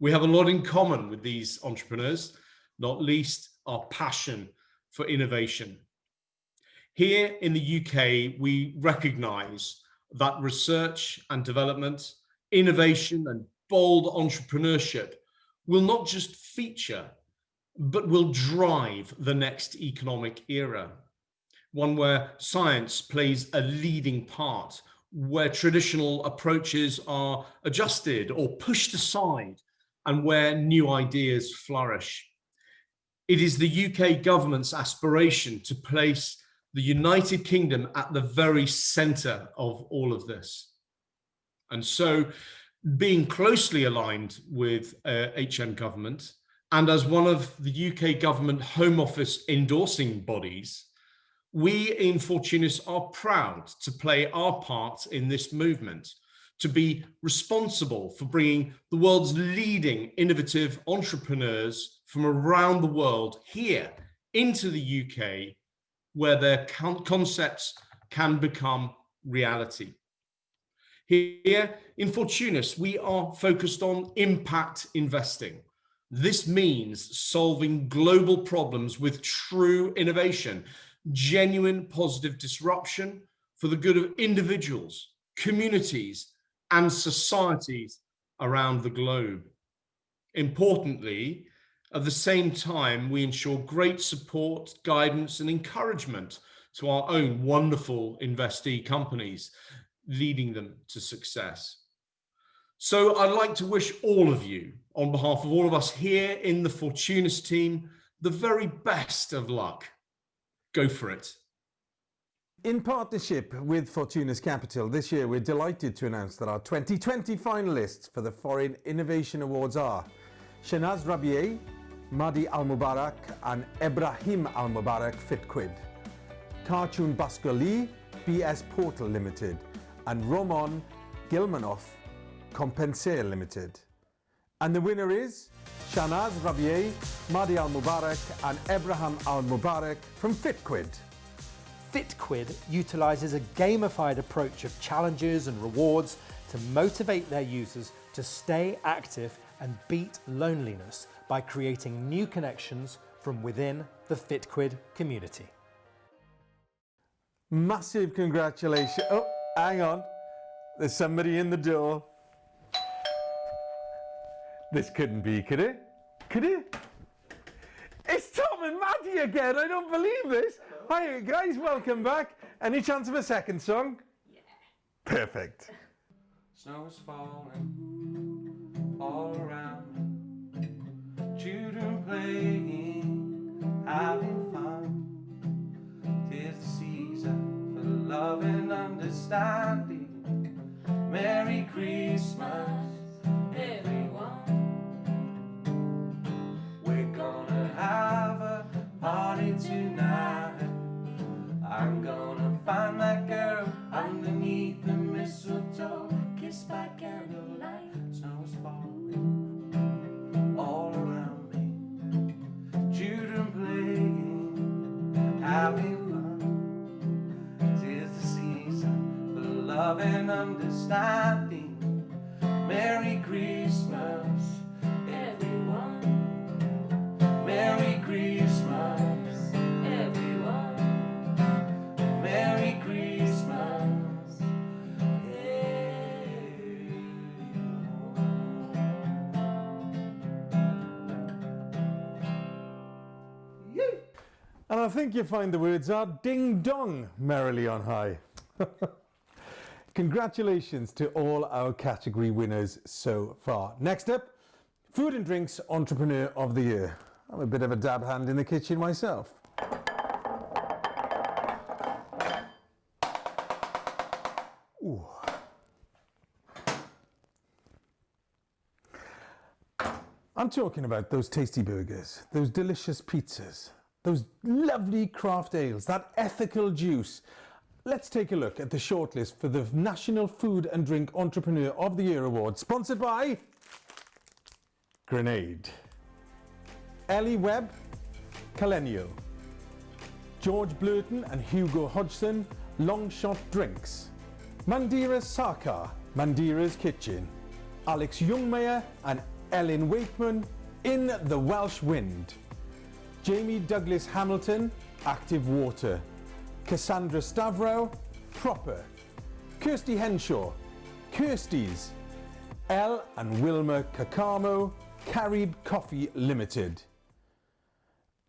S16: We have a lot in common with these entrepreneurs, not least our passion for innovation. Here in the UK, we recognise that research and development, innovation and bold entrepreneurship will not just feature, but will drive the next economic era. One where science plays a leading part, where traditional approaches are adjusted or pushed aside, and where new ideas flourish. It is the UK government's aspiration to place the United Kingdom at the very centre of all of this. And so, being closely aligned with HM government And as one of the UK government Home Office endorsing bodies, we in Fortunis are proud to play our part in this movement, to be responsible for bringing the world's leading innovative entrepreneurs from around the world here into the UK, where their concepts can become reality. Here in Fortunis, we are focused on impact investing. This means solving global problems with true innovation, genuine positive disruption for the good of individuals, communities, and societies around the globe. Importantly, at the same time, we ensure great support, guidance, and encouragement to our own wonderful investee companies, leading them to success. So I'd like to wish all of you, on behalf of all of us here in the Fortunis team, the very best of luck. Go for it.
S9: In partnership with Fortunis Capital, this year we're delighted to announce that our 2020 finalists for the Foreign Innovation Awards are Shanaz Rabieh, Mahdi Al-Mubarak and Ebrahim Al-Mubarak Fitquid, Karchun Baskerli, BS Portal Limited, and Roman Gilmanov Compensair Limited. And the winner is Shanaz Rabieh, Mahdi Al-Mubarak and Ebrahim Al-Mubarak from Fitquid.
S5: Fitquid utilises a gamified approach of challenges and rewards to motivate their users to stay active and beat loneliness by creating new connections from within the Fitquid community.
S9: Massive congratulations. Oh, hang on. There's somebody in the door. This couldn't be, could it? Could it? It's Tom and Maddie again. I don't believe this. Hi guys, welcome back. Any chance of a second song? Yeah. Perfect.
S17: Snow is falling all around me. Children playing, having fun. 'Tis the season for love and understanding. Merry Christmas, everyone. We're gonna have a party tonight. I'm gonna find that girl underneath the mistletoe, kissed by candlelight. Snow is falling all around me. Children playing, having fun. 'Tis the season for love and understanding. Merry Christmas, everyone. Merry Christmas, everyone. Merry Christmas,
S9: And I think you'll find the words are ding dong merrily on high. Congratulations to all our category winners so far. Next up, Food and Drinks Entrepreneur of the Year. I'm a bit of a dab hand in the kitchen myself. Ooh. I'm talking about those tasty burgers, those delicious pizzas, those lovely craft ales, that ethical juice. Let's take a look at the shortlist for the National Food and Drink Entrepreneur of the Year Award, sponsored by Grenade, Ellie Webb, Calenio, George Blurton and Hugo Hodgson, Longshot Drinks, Mandira's Sarkar, Mandira's Kitchen, Alex Youngmeyer and Ellen Wakeman, In the Welsh Wind, Jamie Douglas Hamilton, Active Water, Cassandra Stavrow, Proper, Kirsty Henshaw, Kirsty's, Elle and Wilma Kakamo, Carib Coffee Limited.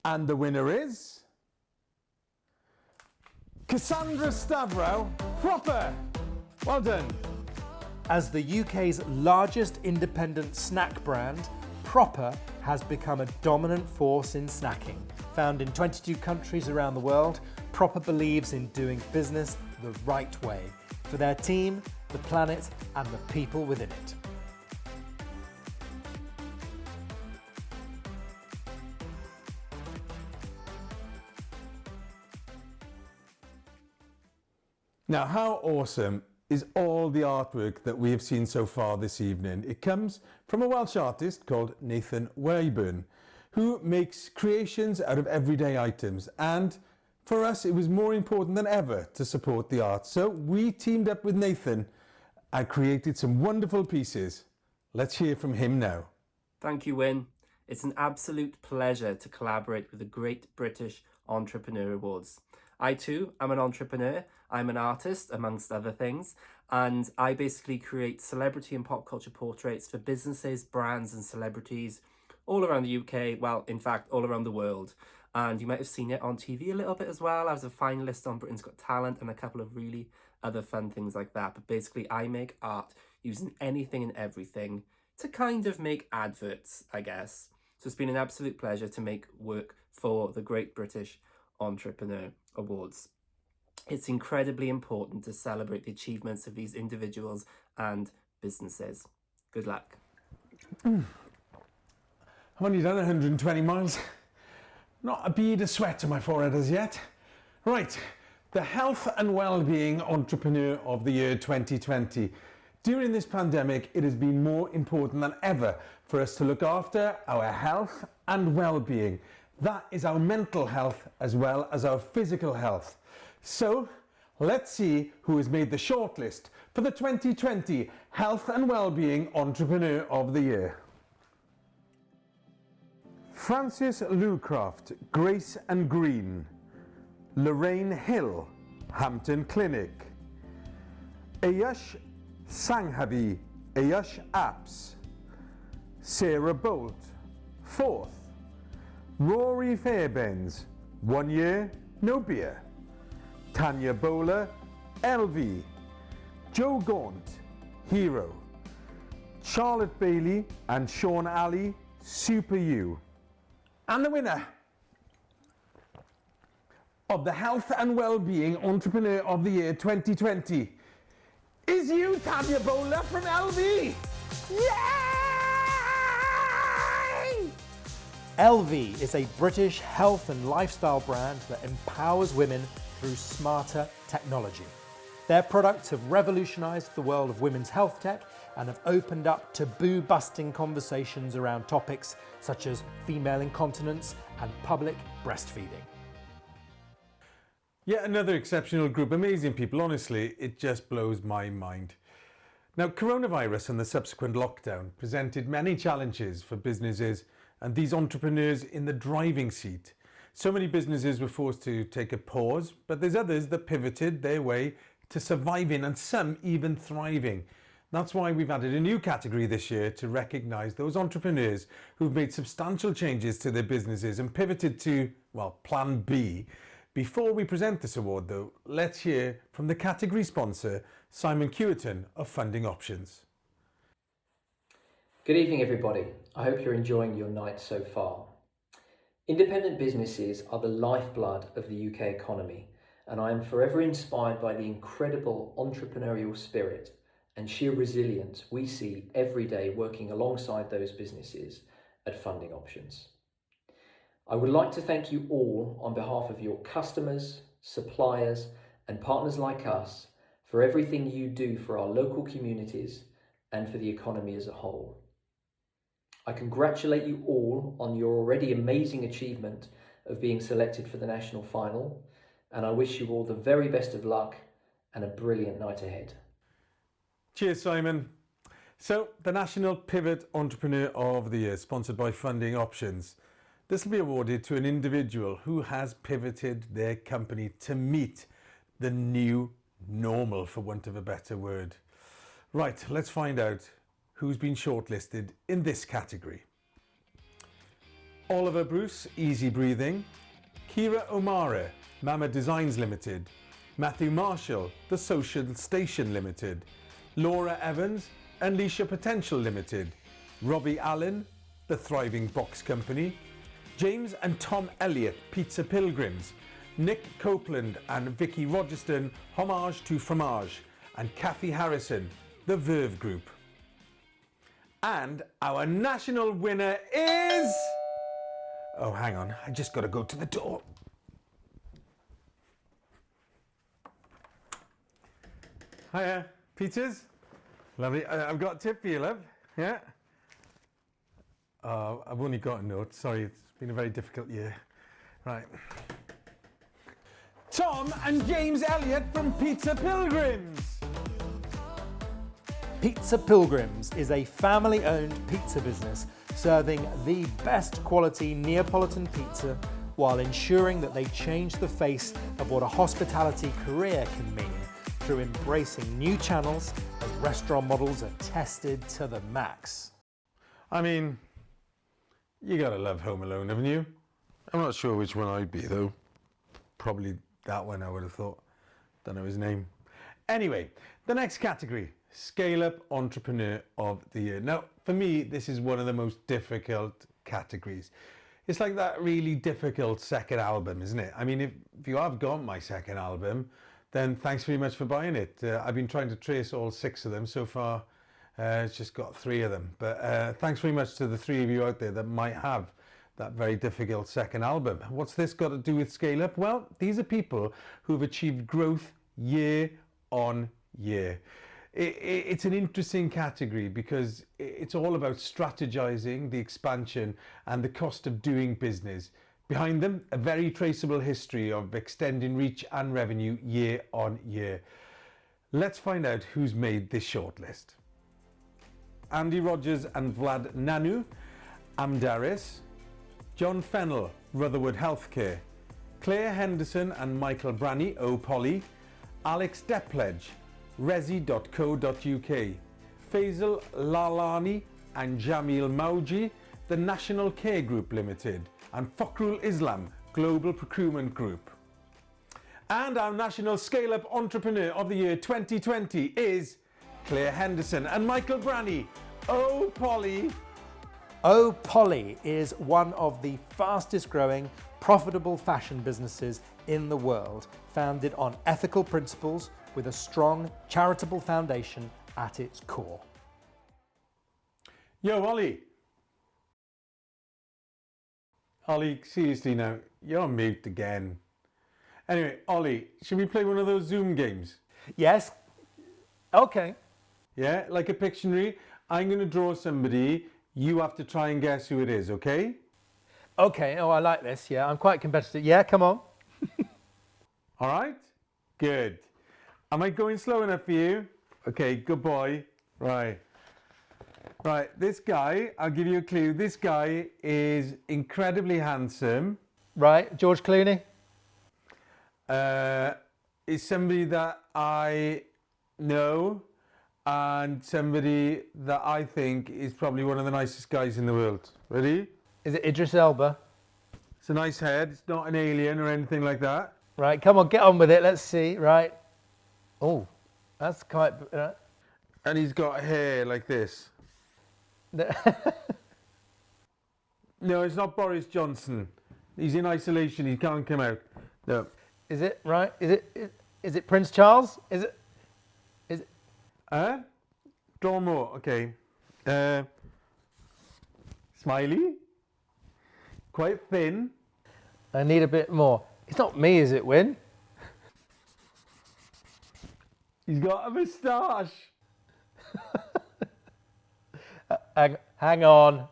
S9: And the winner is Cassandra Stavrow, Proper. Well done.
S5: As the UK's largest independent snack brand, Proper has become a dominant force in snacking. Found in 22 countries around the world, Proper believes in doing business the right way for their team, the planet, and the people within it.
S9: Now, how awesome is all the artwork that we have seen so far this evening? It comes from a Welsh artist called Nathan Weyburn, who makes creations out of everyday items. And for us, it was more important than ever to support the arts. So we teamed up with Nathan and created some wonderful pieces. Let's hear from him now.
S18: Thank you, Wyn. It's an absolute pleasure to collaborate with the Great British Entrepreneur Awards. I too am an entrepreneur. I'm an artist, amongst other things, and I basically create celebrity and pop culture portraits for businesses, brands and celebrities all around the UK, well, in fact, all around the world. And you might have seen it on TV a little bit as well. I was a finalist on Britain's Got Talent and a couple of really other fun things like that. But basically, I make art using anything and everything to kind of make adverts, I guess. So it's been an absolute pleasure to make work for the Great British Entrepreneur Awards. It's incredibly important to celebrate the achievements of these individuals and businesses. Good luck.
S9: I've only done 120 miles. Not a bead of sweat on my forehead as yet. Right, the Health and Wellbeing Entrepreneur of the Year 2020. During this pandemic, it has been more important than ever for us to look after our health and well-being. That is our mental health as well as our physical health. So let's see who has made the shortlist for the 2020 Health and Wellbeing Entrepreneur of the Year. Frances Lucroft, Grace and Green. Lorraine Hill, Hampton Clinic. Ayush Sanghavi, Ayush Apps. Sarah Bolt, Forth. Rory Fairbairns, 1 year, no beer. Tanya Bowler, LV. Joe Gaunt, Hero. Charlotte Bailey and Sean Alley, Super U. And the winner of the Health and Wellbeing Entrepreneur of the Year 2020 is you, Tanya Bowler from LV. Yay!
S5: LV is a British health and lifestyle brand that empowers women through smarter technology. Their products have revolutionised the world of women's health tech and have opened up taboo-busting conversations around topics such as female incontinence and public breastfeeding.
S9: Yet another exceptional group, amazing people, honestly, it just blows my mind. Now, coronavirus and the subsequent lockdown presented many challenges for businesses and these entrepreneurs in the driving seat. So many businesses were forced to take a pause, but there's others that pivoted their way to surviving and some even thriving. That's why we've added a new category this year to recognise those entrepreneurs who've made substantial changes to their businesses and pivoted to, well, Plan B. Before we present this award though, let's hear from the category sponsor, Simon Kewerton of Funding Options.
S19: Good evening everybody. I hope you're enjoying your night so far. Independent businesses are the lifeblood of the UK economy, and I am forever inspired by the incredible entrepreneurial spirit and sheer resilience we see every day working alongside those businesses at Funding Options. I would like to thank you all on behalf of your customers, suppliers and partners like us for everything you do for our local communities and for the economy as a whole. I congratulate you all on your already amazing achievement of being selected for the national final, and I wish you all the very best of luck and a brilliant night ahead.
S9: Cheers, Simon. So, the National Pivot Entrepreneur of the Year, sponsored by Funding Options. This will be awarded to an individual who has pivoted their company to meet the new normal, for want of a better word. Right, let's find out who's been shortlisted in this category. Oliver Bruce, Easy Breathing. Kira O'Mara, Mama Designs Limited. Matthew Marshall, The Social Station Limited. Laura Evans, Unleash Your Potential Limited. Robbie Allen, The Thriving Box Company. James and Tom Elliott, Pizza Pilgrims. Nick Copeland and Vicky Rogerston, Homage to Fromage. And Kathy Harrison, The Verve Group. And our national winner is... Oh, hang on, I just got to go to the door. Hiya, pizzas? Lovely. I've got a tip for you, love. Yeah? I've only got a note. Sorry, it's been a very difficult year. Right. Tom and James Elliott from Pizza Pilgrims.
S5: Pizza Pilgrims is a family-owned pizza business serving the best quality Neapolitan pizza while ensuring that they change the face of what a hospitality career can mean through embracing new channels as restaurant models are tested to the max.
S9: I mean, you gotta love Home Alone, haven't you? I'm not sure which one I'd be, though. Probably that one, I would have thought. Don't know his name. Anyway, the next category, Scale-Up Entrepreneur of the Year. Now, for me, this is one of the most difficult categories. It's like that really difficult second album, isn't it? I mean, if you have got my second album, then thanks very much for buying it. I've been trying to trace all 6 of them. So far, it's just got 3 of them. But thanks very much to the 3 of you out there that might have that very difficult second album. What's this got to do with Scale Up? Well, these are people who've achieved growth year on year. It's an interesting category because it's all about strategizing the expansion and the cost of doing business. Behind them, a very traceable history of extending reach and revenue year on year. Let's find out who's made this shortlist. Andy Rogers and Vlad Nanu, Amdaris, John Fennell, Rutherwood Healthcare, Claire Henderson and Michael Branney, O'Polly, Alex Depledge, Resi.co.uk, Faisal Lalani and Jamil Mauji, the National Care Group Limited, and Fakhrul Islam, Global Procurement Group. And our National Scale-Up Entrepreneur of the Year 2020 is Claire Henderson and Michael Branney, O'Polly.
S5: O'Polly is one of the fastest growing, profitable fashion businesses in the world, founded on ethical principles with a strong charitable foundation at its core.
S9: Yo, Ollie. Ollie, seriously now, you're on mute again. Anyway, Ollie, should we play one of those Zoom games?
S5: Yes. Okay.
S9: Yeah, like a Pictionary. I'm going to draw somebody. You have to try and guess who it is, okay?
S5: Okay, oh, I like this. Yeah, I'm quite competitive. Yeah, come on.
S9: All right? Good. Am I going slow enough for you? Okay, good boy. Right. Right, this guy, I'll give you a clue. This guy is incredibly handsome.
S5: Right, George Clooney?
S9: Is somebody that I know and somebody that I think is probably one of the nicest guys in the world. Ready?
S5: Is it Idris Elba?
S9: It's a nice head. It's not an alien or anything like that.
S5: Right, come on, get on with it. Let's see. Right. Oh, that's quite...
S9: And he's got hair like this. No, it's not Boris Johnson. He's in isolation. He can't come out. No.
S5: Is it right? Is it Prince Charles? Is it?
S9: Draw more. Okay. Smiley. Quite thin.
S5: I need a bit more. It's not me, is it, Win?
S9: He's got a moustache.
S5: Hang on.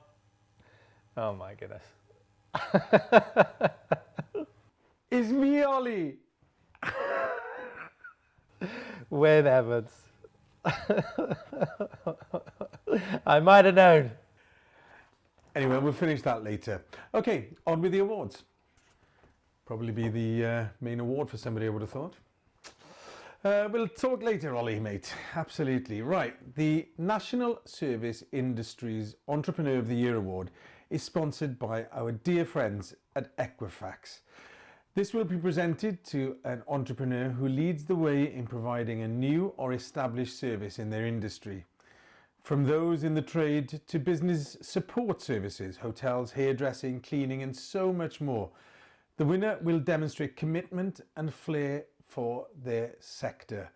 S5: Oh my goodness.
S9: It's me, Ollie.
S5: Win Evans. I might have known.
S9: Anyway, we'll finish that later. Okay, on with the awards. Probably be the main award for somebody, I would have thought. We'll talk later, Ollie, mate. Absolutely. Right. The National Service Industries Entrepreneur of the Year Award is sponsored by our dear friends at Equifax. This will be presented to an entrepreneur who leads the way in providing a new or established service in their industry. From those in the trade to business support services, hotels, hairdressing, cleaning, and so much more. The winner will demonstrate commitment and flair for their sector.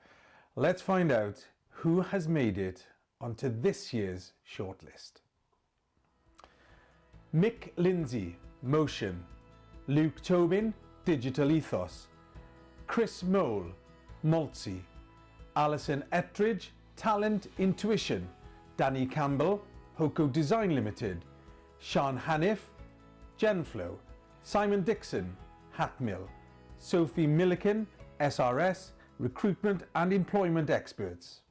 S9: Let's find out who has made it onto this year's shortlist. Mick Lindsay, Motion. Luke Tobin, Digital Ethos. Chris Mole, Maltsy. Alison Ettridge, Talent Intuition, Danny Campbell, Hoko Design Limited, Sean Haniff, Genflow, Simon Dixon, Hatmill, Sophie Milliken, SRS, Recruitment and Employment Experts.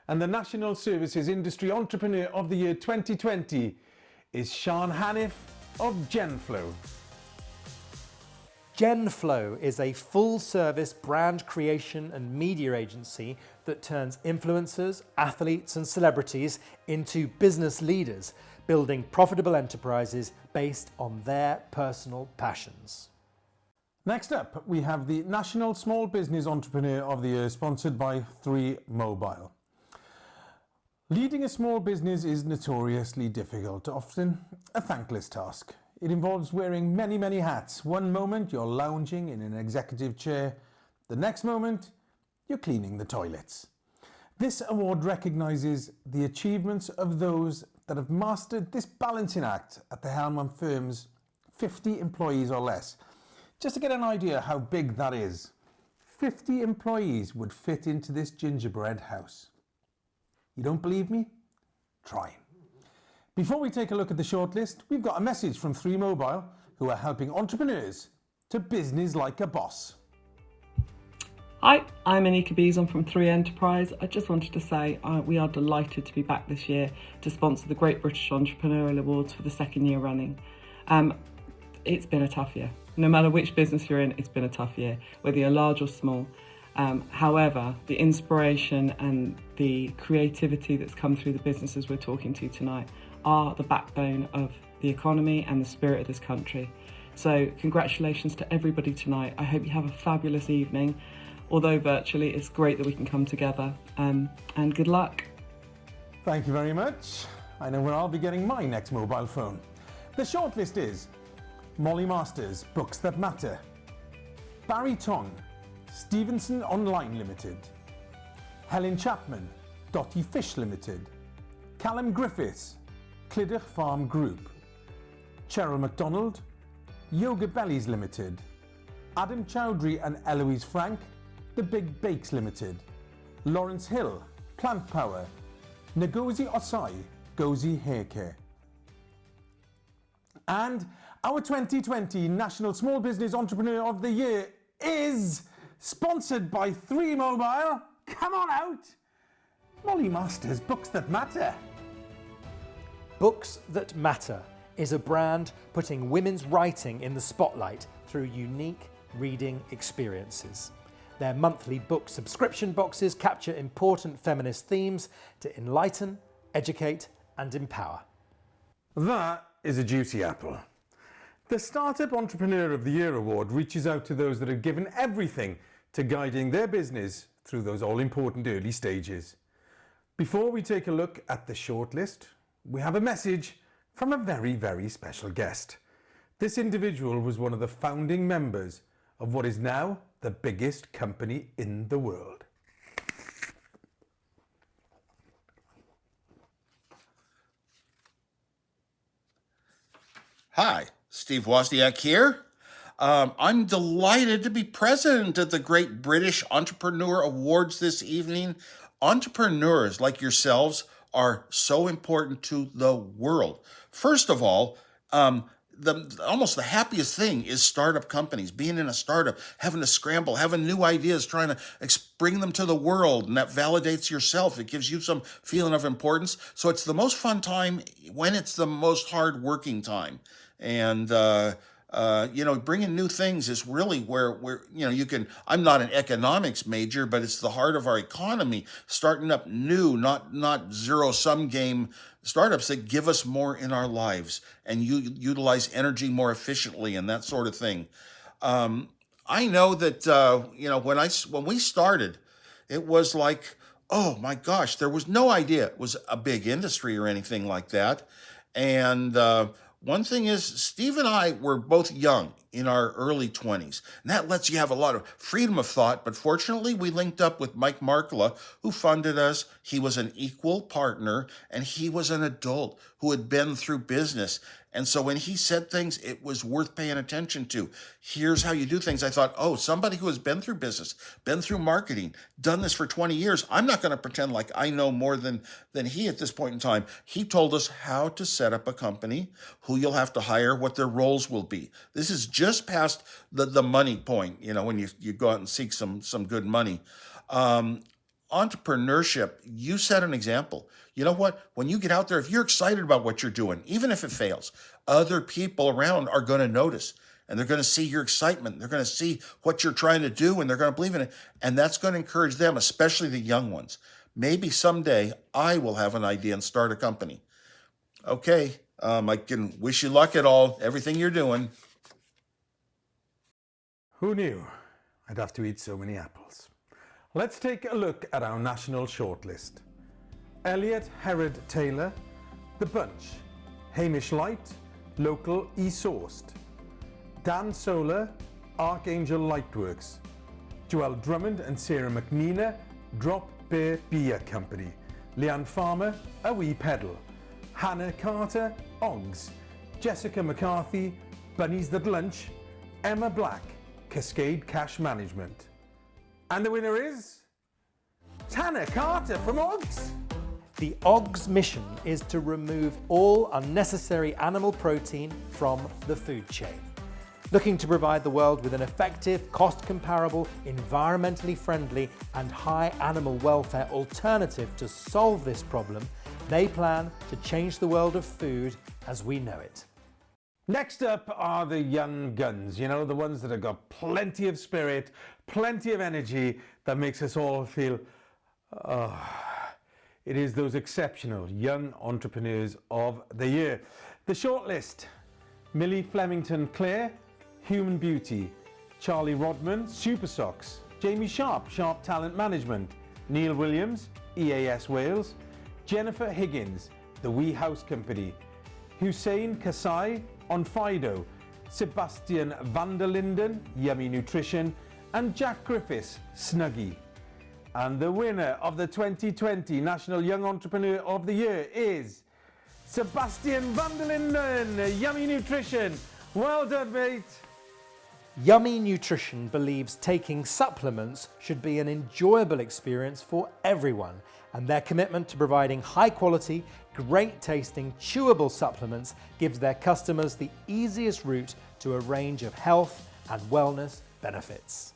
S9: And the National Services Industry Entrepreneur of the Year 2020 is Sean Haniff of Genflow.
S5: Genflow is a full-service brand creation and media agency that turns influencers, athletes and celebrities into business leaders, building profitable enterprises based on their personal passions.
S9: Next up, we have the National Small Business Entrepreneur of the Year, sponsored by 3 Mobile. Leading a small business is notoriously difficult, often a thankless task. It involves wearing many, many hats. One moment you're lounging in an executive chair, the next moment you're cleaning the toilets. This award recognises the achievements of those that have mastered this balancing act at the helm of firms 50 employees or less. Just to get an idea how big that is, 50 employees would fit into this gingerbread house. You don't believe me? Try. Before we take a look at the shortlist, we've got a message from 3 Mobile, who are helping entrepreneurs to business like a boss.
S20: Hi, I'm Anika Beeson from 3 Enterprise. I just wanted to say we are delighted to be back this year to sponsor the Great British Entrepreneurial Awards for the 2nd year running. It's been a tough year. No matter which business you're in, it's been a tough year, whether you're large or small. However, the inspiration and the creativity that's come through the businesses we're talking to tonight are the backbone of the economy and the spirit of this country. So congratulations to everybody tonight. I hope you have a fabulous evening. Although virtually, it's great that we can come together, and good luck.
S9: Thank you very much. I know where I'll be getting my next mobile phone. The shortlist is Molly Masters, Books That Matter, Barry Tong, Stevenson Online Limited, Helen Chapman, Dotty Fish Limited, Callum Griffiths, Clydach Farm Group, Cheryl MacDonald, Yoga Bellies Limited, Adam Chowdhury and Eloise Frank, The Big Bakes Limited, Lawrence Hill, Plant Power, Ngozi Osai, Gozi Hair Care. And our 2020 National Small Business Entrepreneur of the Year is sponsored by 3 Mobile. Come on out! Molly Masters, Books That Matter.
S5: Books That Matter is a brand putting women's writing in the spotlight through unique reading experiences. Their monthly book subscription boxes capture important feminist themes to enlighten, educate and empower.
S9: That is a juicy apple. The Startup Entrepreneur of the Year award reaches out to those that have given everything to guiding their business through those all-important early stages. Before we take a look at the shortlist, we have a message from a very, very special guest. This individual was one of the founding members of what is now the biggest company in the world.
S21: Hi, Steve Wozniak here. I'm delighted to be president of the Great British Entrepreneur Awards this evening. Entrepreneurs like yourselves are so important to the world. First of all, almost the happiest thing is startup companies, being in a startup, having to scramble, having new ideas, trying to bring them to the world, and that validates yourself. It gives you some feeling of importance. So it's the most fun time when it's the most hard-working time. And, bringing new things is really where you can, I'm not an economics major, but it's the heart of our economy, starting up new, not zero-sum game startups that give us more in our lives and utilize energy more efficiently and that sort of thing. I know that, when we started, it was like, oh my gosh, there was no idea it was a big industry or anything like that. And one thing is, Steve and I were both young in our early 20s. And that lets you have a lot of freedom of thought. But fortunately, we linked up with Mike Markula, who funded us. He was an equal partner, and he was an adult who had been through business. And so when he said things, it was worth paying attention to. Here's how you do things. I thought, oh, somebody who has been through business, been through marketing, done this for 20 years. I'm not going to pretend like I know more than he at this point in time. He told us how to set up a company, who you'll have to hire, what their roles will be. This is just past the money point, you know, when you go out and seek some good money. Entrepreneurship, you set an example. You know what? When you get out there, if you're excited about what you're doing, even if it fails, other people around are going to notice, and they're going to see your excitement. They're going to see what you're trying to do, and they're going to believe in it. And that's going to encourage them, especially the young ones. Maybe someday I will have an idea and start a company. Okay, I can wish you luck at everything you're doing.
S9: Who knew I'd have to eat so many apples? Let's take a look at our national shortlist. Elliot Herod Taylor, The Bunch, Hamish Light, Local E-Sourced, Dan Solar, Archangel Lightworks, Joelle Drummond and Sarah McNeena, Drop Bear Beer Company, Leanne Farmer, A Wee Pedal, Hannah Carter, Oggs, Jessica McCarthy, Bunnies That Lunch, Emma Black, Cascade Cash Management. And the winner is Hannah Carter from Oggs.
S5: The Oggs mission is to remove all unnecessary animal protein from the food chain. Looking to provide the world with an effective, cost-comparable, environmentally friendly and high animal welfare alternative to solve this problem, they plan to change the world of food as we know it.
S9: Next up are the young guns, you know, the ones that have got plenty of spirit, plenty of energy that makes us all feel, it is those exceptional young entrepreneurs of the year. The shortlist: Millie Flemington Clare, Human Beauty, Charlie Rodman, Super Socks, Jamie Sharp, Sharp Talent Management, Neil Williams, EAS Wales, Jennifer Higgins, The Wee House Company, Hussein Kasai, On Fido, Sebastian van der Linden, Yummy Nutrition, and Jack Griffiths, Snuggie. And the winner of the 2020 National Young Entrepreneur of the Year is Sebastian van der Linden, Yummy Nutrition. Well done, mate.
S5: Yummy Nutrition believes taking supplements should be an enjoyable experience for everyone, and their commitment to providing high quality, great tasting, chewable supplements gives their customers the easiest route to a range of health and wellness benefits.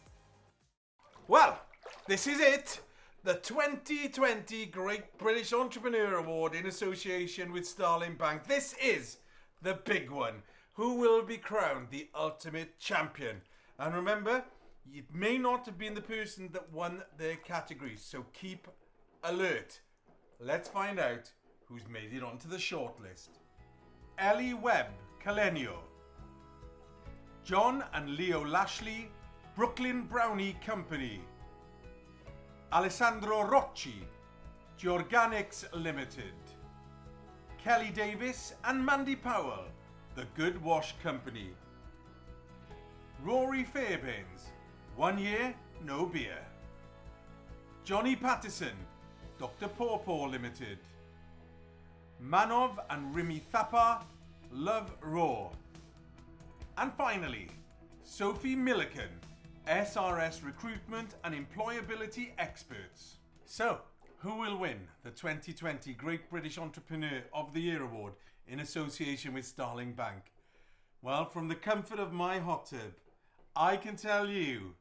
S9: Well, this is it. The 2020 Great British Entrepreneur Award in association with Starling Bank. This is the big one. Who will be crowned the ultimate champion? And remember, it may not have been the person that won their category, so keep alert. Let's find out who's made it onto the shortlist. Ellie Webb, Calenio. John and Leo Lashley, Brooklyn Brownie Company. Alessandro Rocci, Georganics Limited. Kelly Davis and Mandy Powell, The Good Wash Company. Rory Fairbairns, 1 year, no beer. Johnny Patterson, Dr. Pawpaw Limited. Manov and Rimi Thapa, Love Raw. And finally, Sophie Milliken, SRS Recruitment and Employability Experts. So, who will win the 2020 Great British Entrepreneur of the Year Award in association with Starling Bank? Well, from the comfort of my hot tub, I can tell you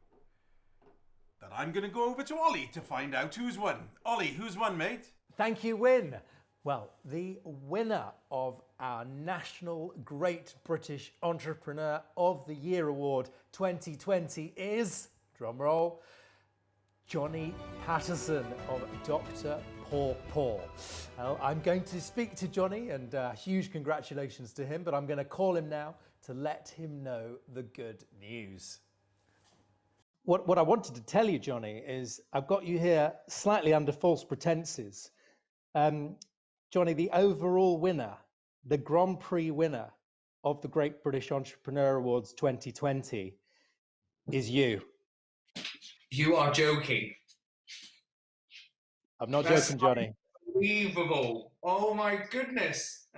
S9: that I'm going to go over to Ollie to find out who's won. Ollie, who's won, mate?
S5: Thank you, Win. Well, the winner of our National Great British Entrepreneur of the Year Award 2020 is, drumroll, Johnny Patterson of Dr. Pawpaw. Well, I'm going to speak to Johnny, and huge congratulations to him, but I'm going to call him now to let him know the good news. What I wanted to tell you, Johnny, is I've got you here slightly under false pretenses. Johnny, the overall winner, the Grand Prix winner of the Great British Entrepreneur Awards 2020 is you.
S8: You are joking.
S5: I'm not
S8: That's
S5: joking, Johnny.
S8: unbelievable. Oh my goodness.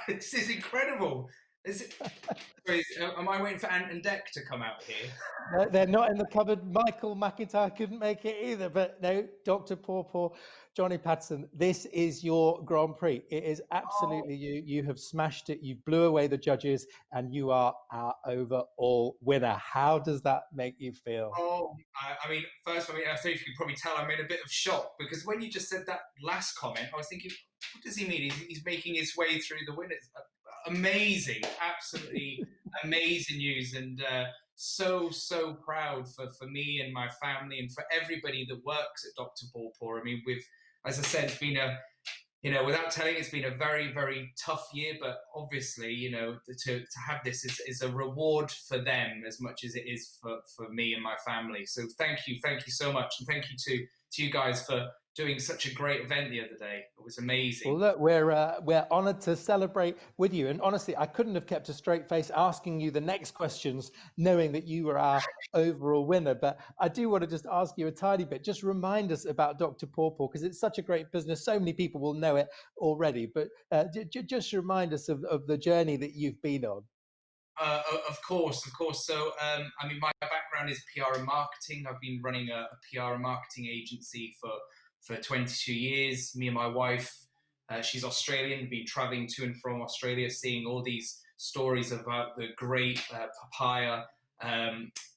S8: This is incredible. Sorry, am I waiting for Ant and Dec to come out here?
S5: No, they're not in the cupboard. Michael McIntyre couldn't make it either. But no, Dr. Pawpaw, Johnny Patterson, this is your Grand Prix. It is absolutely you. You have smashed it. You blew away the judges and you are our overall winner. How does that make you feel?
S8: Oh, I mean, first, I think you can probably tell I'm in a bit of shock because when you just said that last comment, I was thinking, what does he mean? He's making his way through the winners. Amazing, absolutely amazing news, and so proud for me and my family and for everybody that works at Dr. Pawpaw. I mean, as I said, it's been without telling, it's been a very, very tough year, but obviously, to have this is a reward for them as much as it is for me and my family. So thank you so much, and thank you to you guys for doing such a great event the other day. It was amazing.
S5: Well, look, we're honoured to celebrate with you. And honestly, I couldn't have kept a straight face asking you the next questions, knowing that you were our overall winner. But I do want to just ask you a tiny bit. Just remind us about Dr. Pawpaw, because it's such a great business. So many people will know it already. But just remind us of the journey that you've been on.
S8: Of course. So, I mean, my background is PR and marketing. I've been running a PR and marketing agency for 22 years. Me and my wife, she's Australian, been traveling to and from Australia, seeing all these stories about the great papaya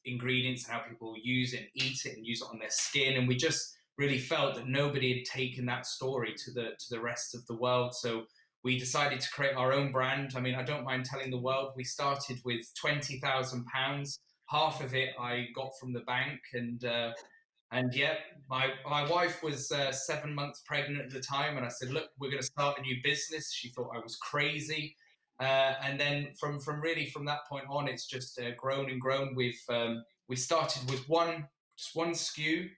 S8: ingredients and how people use it and eat it and use it on their skin. And we just really felt that nobody had taken that story to the rest of the world. So we decided to create our own brand. I mean, I don't mind telling the world, we started with £20,000. Half of it I got from the bank, and yeah, my wife was 7 months pregnant at the time, and I said, look, we're going to start a new business. She thought I was crazy. And then from that point on, it's just grown and grown. We started with just one SKU,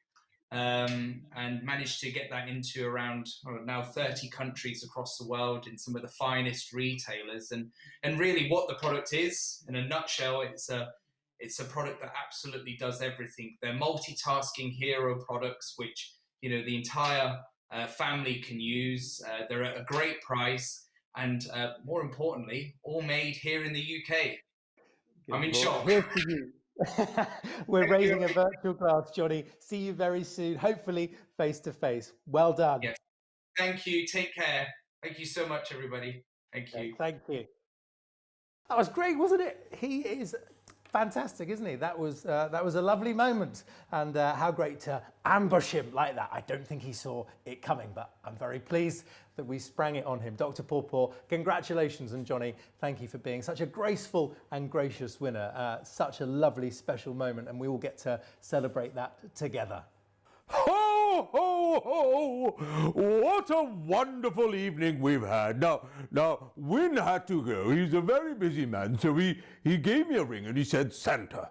S8: and managed to get that into around now 30 countries across the world in some of the finest retailers. And really what the product is, in a nutshell, it's a product that absolutely does everything. They're multitasking hero products, which the entire family can use. They're at a great price, and more importantly, all made here in the UK. I'm in shock.
S5: Here's to you. We're raising a virtual glass, Johnny. See you very soon, hopefully face to face. Well done.
S8: Yes. Thank you. Take care. Thank you so much, everybody. Thank you.
S5: Thank you. That was great, wasn't it? He is fantastic, isn't he? That was a lovely moment, and how great to ambush him like that. I don't think he saw it coming, but I'm very pleased that we sprang it on him. Dr. Pawpaw, congratulations, and Johnny, thank you for being such a graceful and gracious winner. Such a lovely, special moment, and we all get to celebrate that together.
S9: Ho, ho, ho! What a wonderful evening we've had. Now, Win had to go. He's a very busy man, so he gave me a ring and he said, Santa,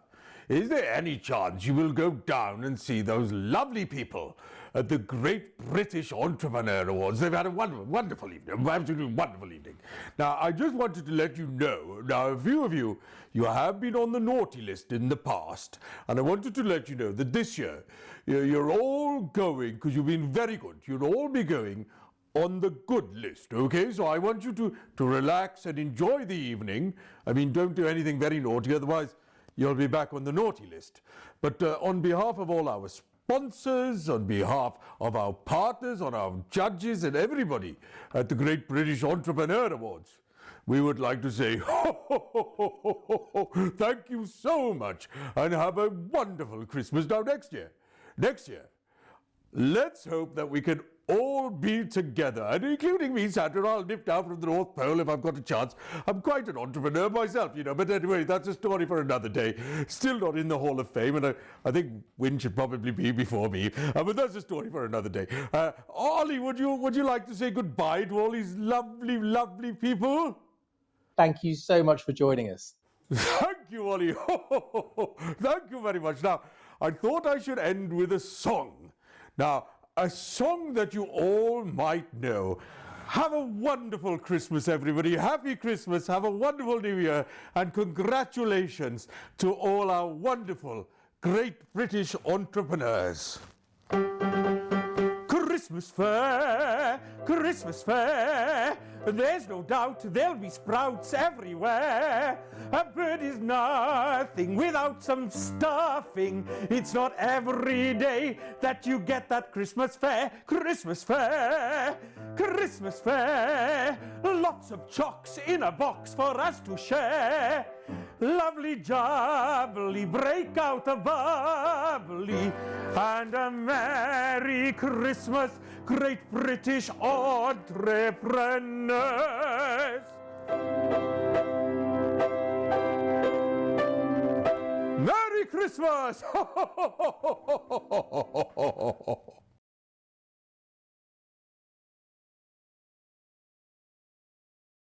S9: is there any chance you will go down and see those lovely people at the Great British Entrepreneur Awards? They've had a wonderful evening, absolutely wonderful evening. Now, I just wanted to let you know, now a few of you have been on the naughty list in the past, and I wanted to let you know that this year, you're all going, because you've been very good, you'll all be going on the good list, okay? So I want you to relax and enjoy the evening. I mean, don't do anything very naughty, otherwise you'll be back on the naughty list. But on behalf of all our sponsors, on behalf of our partners, on our judges and everybody at the Great British Entrepreneur Awards, we would like to say, thank you so much and have a wonderful Christmas. Now next year, let's hope that we can all be together, and including me, Sandra. I'll nip down from the North Pole if I've got a chance. I'm quite an entrepreneur myself, but anyway, that's a story for another day. Still not in the Hall of Fame, and I think Win should probably be before me, but that's a story for another day. Ollie, would you like to say goodbye to all these lovely, lovely people?
S5: Thank you so much for joining us.
S9: Thank you, Ollie. Thank you very much. Now, I thought I should end with a song. Now, a song that you all might know. Have a wonderful Christmas, everybody. Happy Christmas. Have a wonderful New Year. And congratulations to all our wonderful, great British entrepreneurs. Christmas fair, Christmas fair. There's no doubt there'll be sprouts everywhere. A bird is nothing without some stuffing. It's not every day that you get that Christmas fair. Christmas fair, Christmas fair. Lots of chocks in a box for us to share. Lovely jubbly, break out a bubbly, and a Merry Christmas, great British entrepreneurs. Merry Christmas!